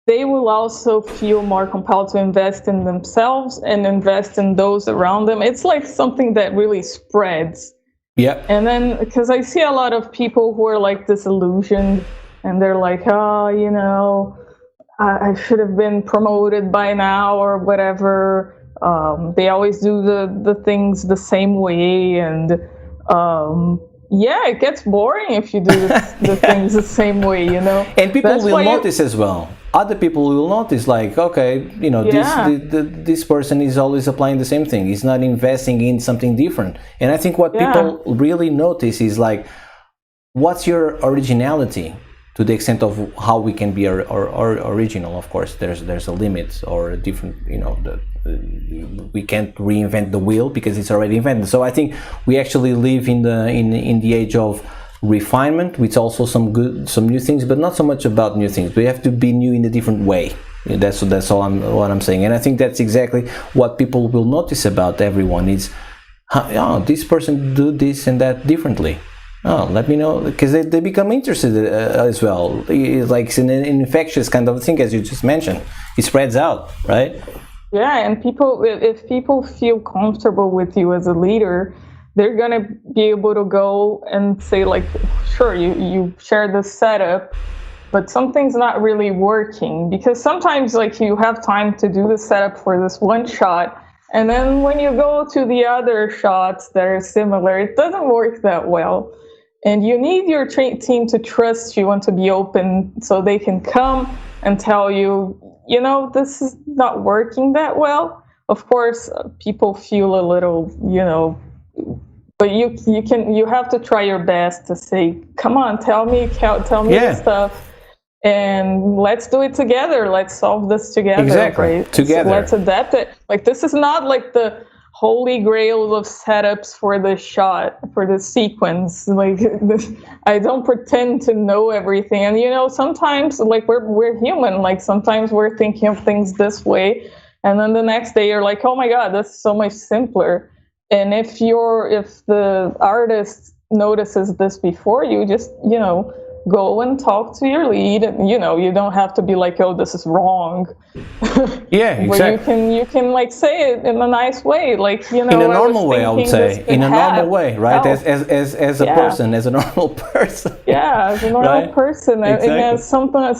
they will also feel more compelled to invest in themselves and invest in those around them. It's like something that really spreads. Yeah. And then, because I see a lot of people who are like disillusioned, and they're like, oh, I should have been promoted by now or whatever. They always do the things the same way, and yeah, it gets boring if you do the things the same way, And people will notice as well. Other people will notice, like, okay, this person is always applying the same thing. He's not investing in something different. And I think what people really notice is like, what's your originality? To the extent of how we can be original, of course, there's a limit or a different, we can't reinvent the wheel because it's already invented. So I think we actually live in the age of refinement, with also some new things, but not so much about new things. We have to be new in a different way. That's all what I'm saying, and I think that's exactly what people will notice about everyone is, this person do this and that differently. Oh, let me know, because they become interested as well. It's like an infectious kind of thing, as you just mentioned. It spreads out, right? Yeah, and if people feel comfortable with you as a leader, they're gonna be able to go and say like, sure, you share the setup, but something's not really working, because sometimes like you have time to do the setup for this one shot, and then when you go to the other shots that are similar, it doesn't work that well. And you need your team to trust you and to be open, so they can come and tell you, this is not working that well. Of course, people feel a little, but you have to try your best to say, come on, tell me the stuff, and let's do it together. Let's solve this together. Exactly. Right? Together. So let's adapt it. Like, this is not like the holy grail of setups for the shot, for the sequence. Like, I don't pretend to know everything. And sometimes like we're human. Like, sometimes we're thinking of things this way, and then the next day you're like, oh my god, that's so much simpler. And if the artist notices this before you, just go and talk to your lead, and you don't have to be like, oh, this is wrong. Yeah, exactly. But you can like say it in a nice way, like, in a normal way, I would say, in a normal way, right? As a person, as a normal person. Yeah, as a normal person, Exactly. and as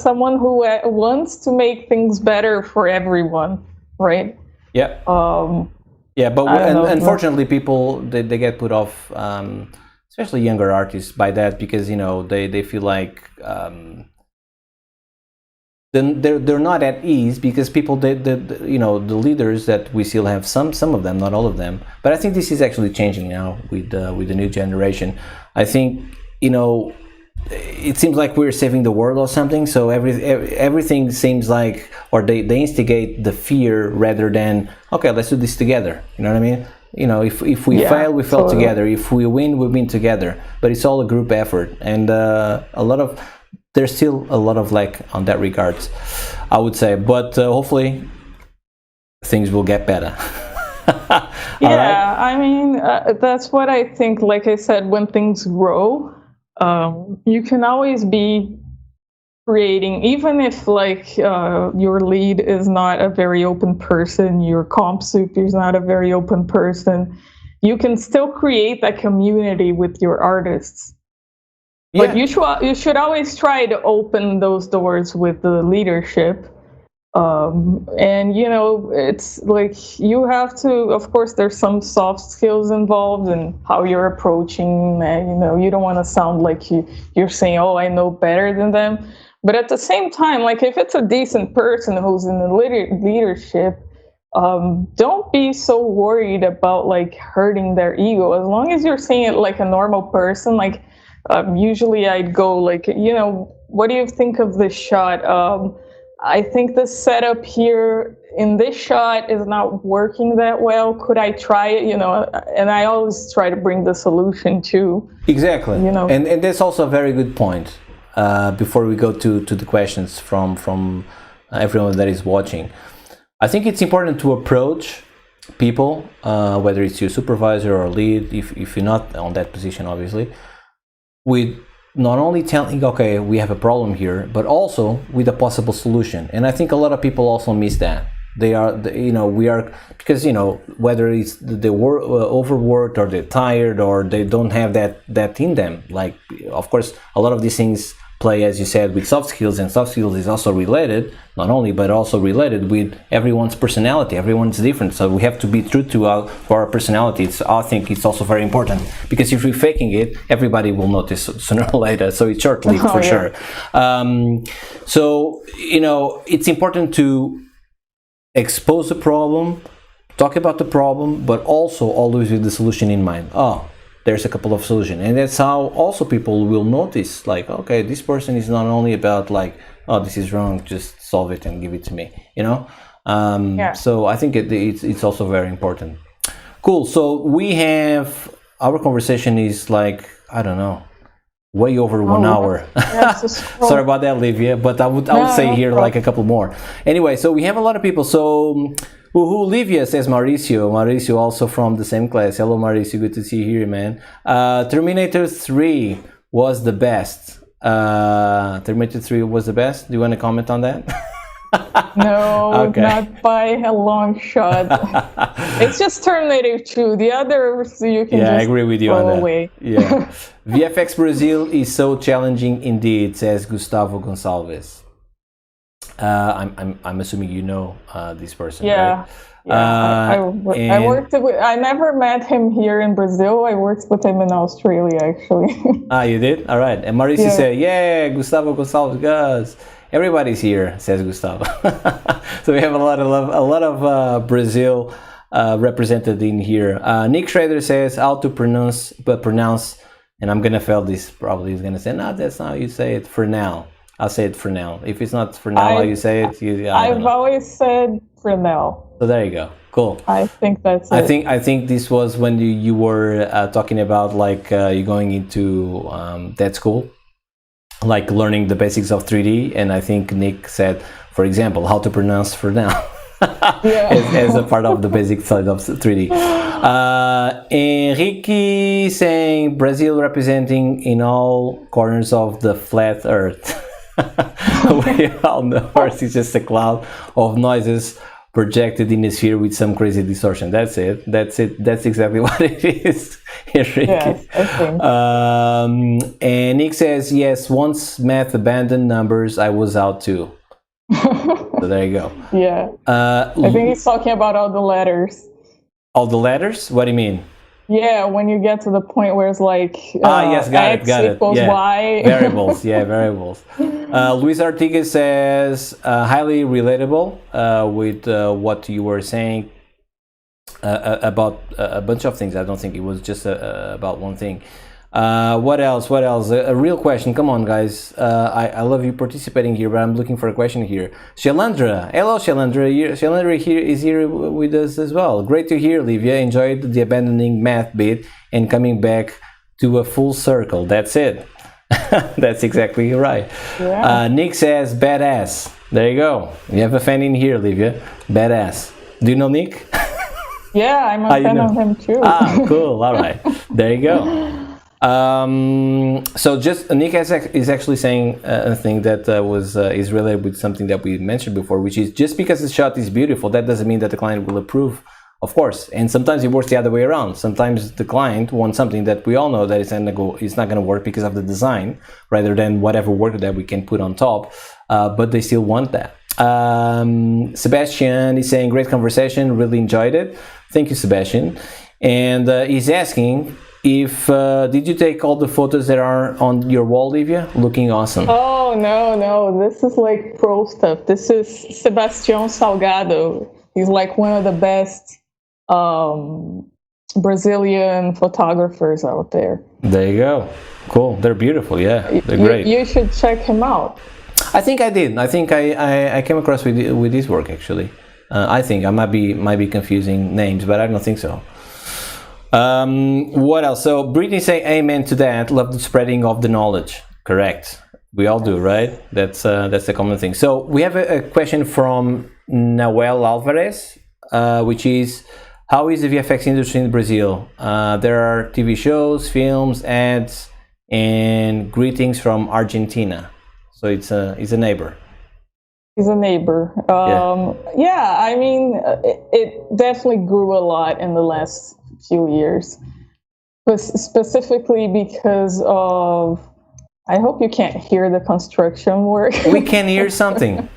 someone who wants to make things better for everyone, right? Yeah. Yeah, but unfortunately, people they get put off, especially younger artists, by that, because they feel like then they're not at ease, because people the leaders that we still have, some of them, not all of them, but I think this is actually changing now with the new generation. I think it seems like we're saving the world or something, so everything seems like, or they instigate the fear rather than, okay, let's do this together. You know what I mean? If we fail, we fail together. If we win, we win together. But it's all a group effort, and there's still a lot of lack on that regards, I would say. But hopefully, things will get better. Yeah, I mean, that's what I think. Like I said, when things grow, you can always be creating, even if like your lead is not a very open person, your comp super is not a very open person, you can still create that community with your artists. But you should always try to open those doors with the leadership. And it's like you have to, of course, there's some soft skills involved in how you're approaching. You don't want to sound like you're saying, oh, I know better than them. But at the same time, like if it's a decent person who's in the leadership, don't be so worried about like hurting their ego. As long as you're saying it like a normal person, like usually I'd go like, what do you think of this shot? I think the setup here in this shot is not working that well. Could I try it? And I always try to bring the solution too. Exactly. And that's also a very good point. Before we go to the questions from everyone that is watching, I think it's important to approach people, whether it's your supervisor or lead, if you're not on that position, obviously, with not only telling, okay, we have a problem here, but also with a possible solution. And I think a lot of people also miss that. We are, because, whether it's they're overworked or they're tired or they don't have that in them. Like, of course, a lot of these things play, as you said, with soft skills, and soft skills is also related, not only, but also related with everyone's personality. Everyone's different, so we have to be true to our personalities. I think it's also very important, because if we're faking it, everybody will notice sooner or later, so it's short-lived for sure. So, it's important to expose the problem, talk about the problem, but also always with the solution in mind. There's a couple of solutions, and that's how also people will notice, like, okay, this person is not only about like, oh, this is wrong, just solve it and give it to me, So I think it's also very important. Cool. So we have, our conversation is like, I don't know, way over 1 hour. Sorry about that, Livia, but I would say here like a couple more. Anyway, so we have a lot of people. So Livia, says Mauricio. Mauricio also from the same class. Hello, Mauricio. Good to see you here, man. Terminator 3 was the best. Terminator 3 was the best. Do you want to comment on that? No, okay. Not by a long shot. It's just Terminator 2. The others you can just I agree with you on that. Away. Yeah. VFX Brazil is so challenging indeed, says Gustavo Gonçalves. I'm assuming this person, right? I worked with. I never met him here in Brazil. I worked with him in Australia, actually. You did? All right. And Mauricio said, "Yeah, Gustavo Gonçalves, guys. Everybody's here," says Gustavo. So we have a lot of Brazil represented in here. Nick Schrader says how to pronounce, and I'm gonna fail this. Probably he's gonna say, "No, that's not how you say it." For now. I'll say it for now. If it's not for now, how you say it, I've always said for now. So there you go. Cool. I think that's it. I think this was when you were talking about like you going into that school, like learning the basics of 3D, and I think Nick said, for example, how to pronounce for now. as a part of the basic side of 3D. Henrique saying Brazil representing in all corners of the flat earth. We all know Earth is just a cloud of noises projected in a sphere with some crazy distortion. That's it. That's exactly what it is, Henrique. Yes, I think. And Nick says, yes, once math abandoned numbers, I was out too. So there you go. Yeah. I think he's talking about all the letters. All the letters? What do you mean? Yeah, when you get to the point where it's like yes, got X equals yeah. Y. Variables, variables. Luis Artigas says, highly relatable with what you were saying about a bunch of things. I don't think it was just about one thing. What else? A real question. Come on, guys. I love you participating here, but I'm looking for a question here. Shalandra. Hello, Shalandra. Shalandra is here with us as well. Great to hear, Livia. Enjoyed the abandoning math bit and coming back to a full circle. That's it. That's exactly right. Yeah. Nick says, badass. There you go. You have a fan in here, Livia. Badass. Do you know Nick? Yeah, I'm a fan of him too. Cool. All right. There you go. So just Nick is actually saying a thing that is related with something that we mentioned before, which is just because the shot is beautiful, that doesn't mean that the client will approve, of course. And sometimes it works the other way around. Sometimes the client wants something that we all know that it's not going to work because of the design, rather than whatever work that we can put on top, but they still want that. Sebastian is saying, great conversation, really enjoyed it. Thank you, Sebastian. And he's asking if, did you take all the photos that are on your wall, Livia? Looking awesome. Oh, no. This is like pro stuff. This is Sebastião Salgado. He's like one of the best Brazilian photographers out there. There you go. Cool. They're beautiful. Yeah, they're great. You should check him out. I think I did. I think I came across with his work actually. I think I might be confusing names, but I don't think so. What else? So Brittany saying amen to that. Love the spreading of the knowledge. Correct. We all do, right? That's the common thing. So we have a question from Noel Alvarez, which is, how is the VFX industry in Brazil? There are TV shows, films, ads, and greetings from Argentina. So it's a neighbor. He's a neighbor. Yeah, I mean, it definitely grew a lot in the last few years, but specifically because of, I hope you can't hear the construction work. We can hear something.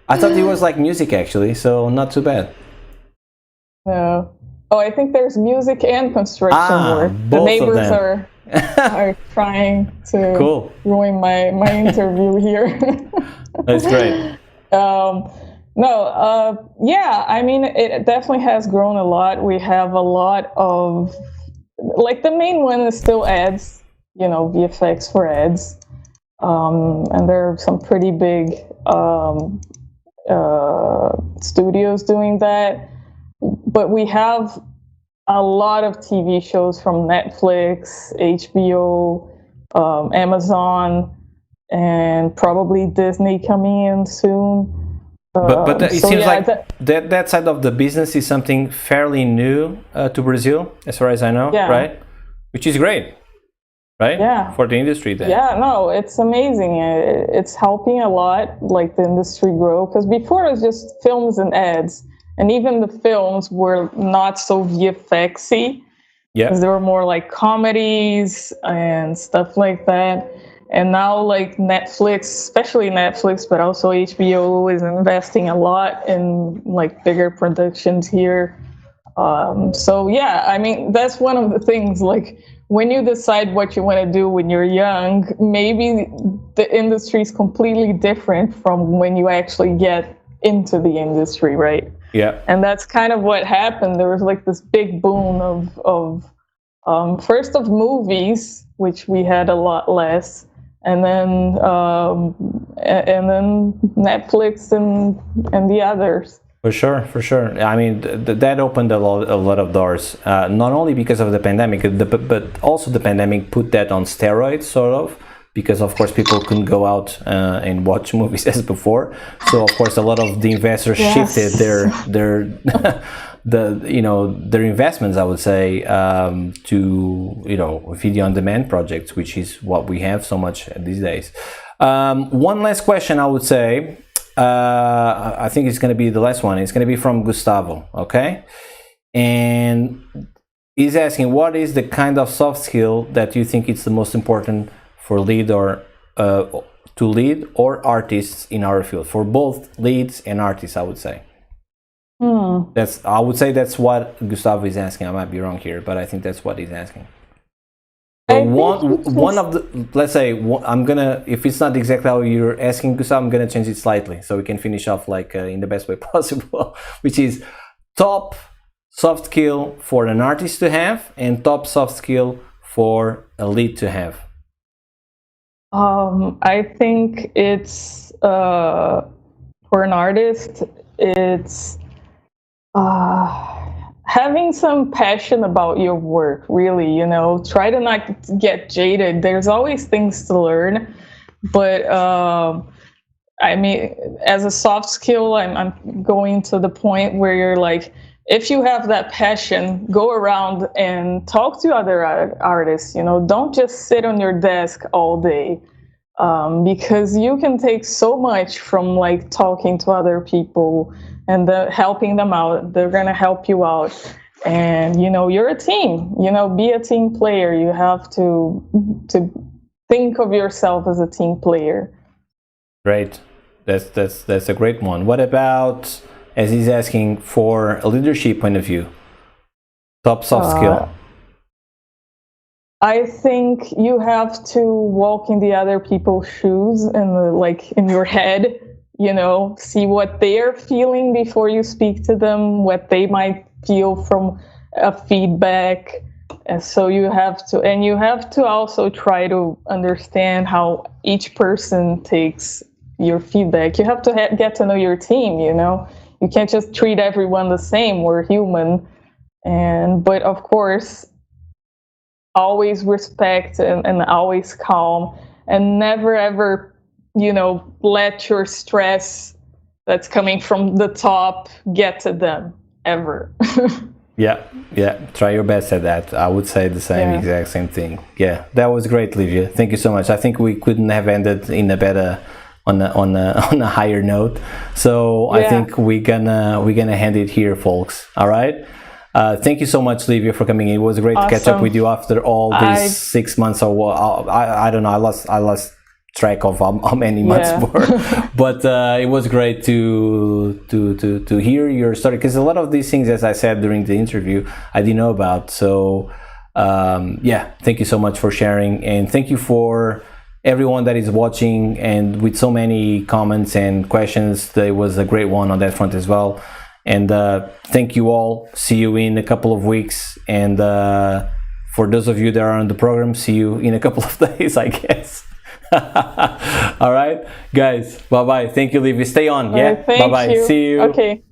I thought it was like music actually, so not too bad. No. Oh, I think there's music and construction work. The Both neighbors of them. are trying to ruin my interview here. That's great. Yeah, I mean, it definitely has grown a lot. We have a lot of, like, the main one is still ads, VFX for ads. And there are some pretty big studios doing that. But we have a lot of TV shows from Netflix, HBO, Amazon, and probably Disney coming in soon. But it seems like that side of the business is something fairly new to Brazil, as far as I know, right? Which is great, right? Yeah. For the industry then. Yeah, no, it's amazing. It's helping a lot, like, the industry grow. Because before it was just films and ads. And even the films were not so VFX-y. Yeah. Because they were more like comedies and stuff like that. And now, like, Netflix, especially Netflix, but also HBO is investing a lot in, like, bigger productions here. So, yeah, I mean, that's one of the things, like, when you decide what you want to do when you're young, maybe the industry is completely different from when you actually get into the industry, right? Yeah. And that's kind of what happened. There was like this big boom of first of movies, which we had a lot less, and then Netflix and the others. For sure. I mean, that opened a lot of doors. Not only because of the pandemic, but also the pandemic put that on steroids, sort of. Because of course people couldn't go out and watch movies as before, so of course a lot of the investors shifted their their investments, I would say, to video on demand projects, which is what we have so much these days. One last question, I would say. I think it's going to be the last one. It's going to be from Gustavo, okay? And he's asking, what is the kind of soft skill that you think is the most important for lead or to lead or artists in our field, for both leads and artists, I would say. I would say that's what Gustavo is asking. I might be wrong here, but I think that's what he's asking. So one of the, let's say, I'm gonna, if it's not exactly how you're asking, Gustavo, I'm gonna change it slightly so we can finish off like in the best way possible, which is top soft skill for an artist to have and top soft skill for a lead to have. I think it's for an artist, it's having some passion about your work, really, try to not get jaded. There's always things to learn, but I mean, as a soft skill, I'm going to the point where you're like, if you have that passion, go around and talk to other artists, don't just sit on your desk all day, because you can take so much from like talking to other people and helping them out. They're going to help you out. And, you're a team, be a team player. You have to think of yourself as a team player. Great. That's a great one. What about, as he's asking, for a leadership point of view, top soft skill? I think you have to walk in the other people's shoes and like in your head, you know, see what they're feeling before you speak to them, what they might feel from a feedback. And so you have to also try to understand how each person takes your feedback. You have to get to know your team, you know. You can't just treat everyone the same. We're human. But of course, always respect and always calm, and never ever, you know, let your stress that's coming from the top get to them, ever. Yeah, try your best at that. I would say the same, exact same thing. Yeah, that was great, Livia. Thank you so much. I think we couldn't have ended in a better, on a higher note. So I think we're gonna end it here, folks. All right. Thank you so much, Livia, for coming in. It was great to catch up with you after all these 6 months or what. I don't know. I lost track of how many months were, but it was great to hear your story, because a lot of these things, as I said during the interview, I didn't know about. So thank you so much for sharing, and thank you for everyone that is watching, and with so many comments and questions. There was a great one on that front as well. And thank you all. See you in a couple of weeks. And for those of you that are on the program, see you in a couple of days, I guess. All right, guys. Bye-bye. Thank you, Livia. Stay on. Yeah. Bye-bye. See you. Okay.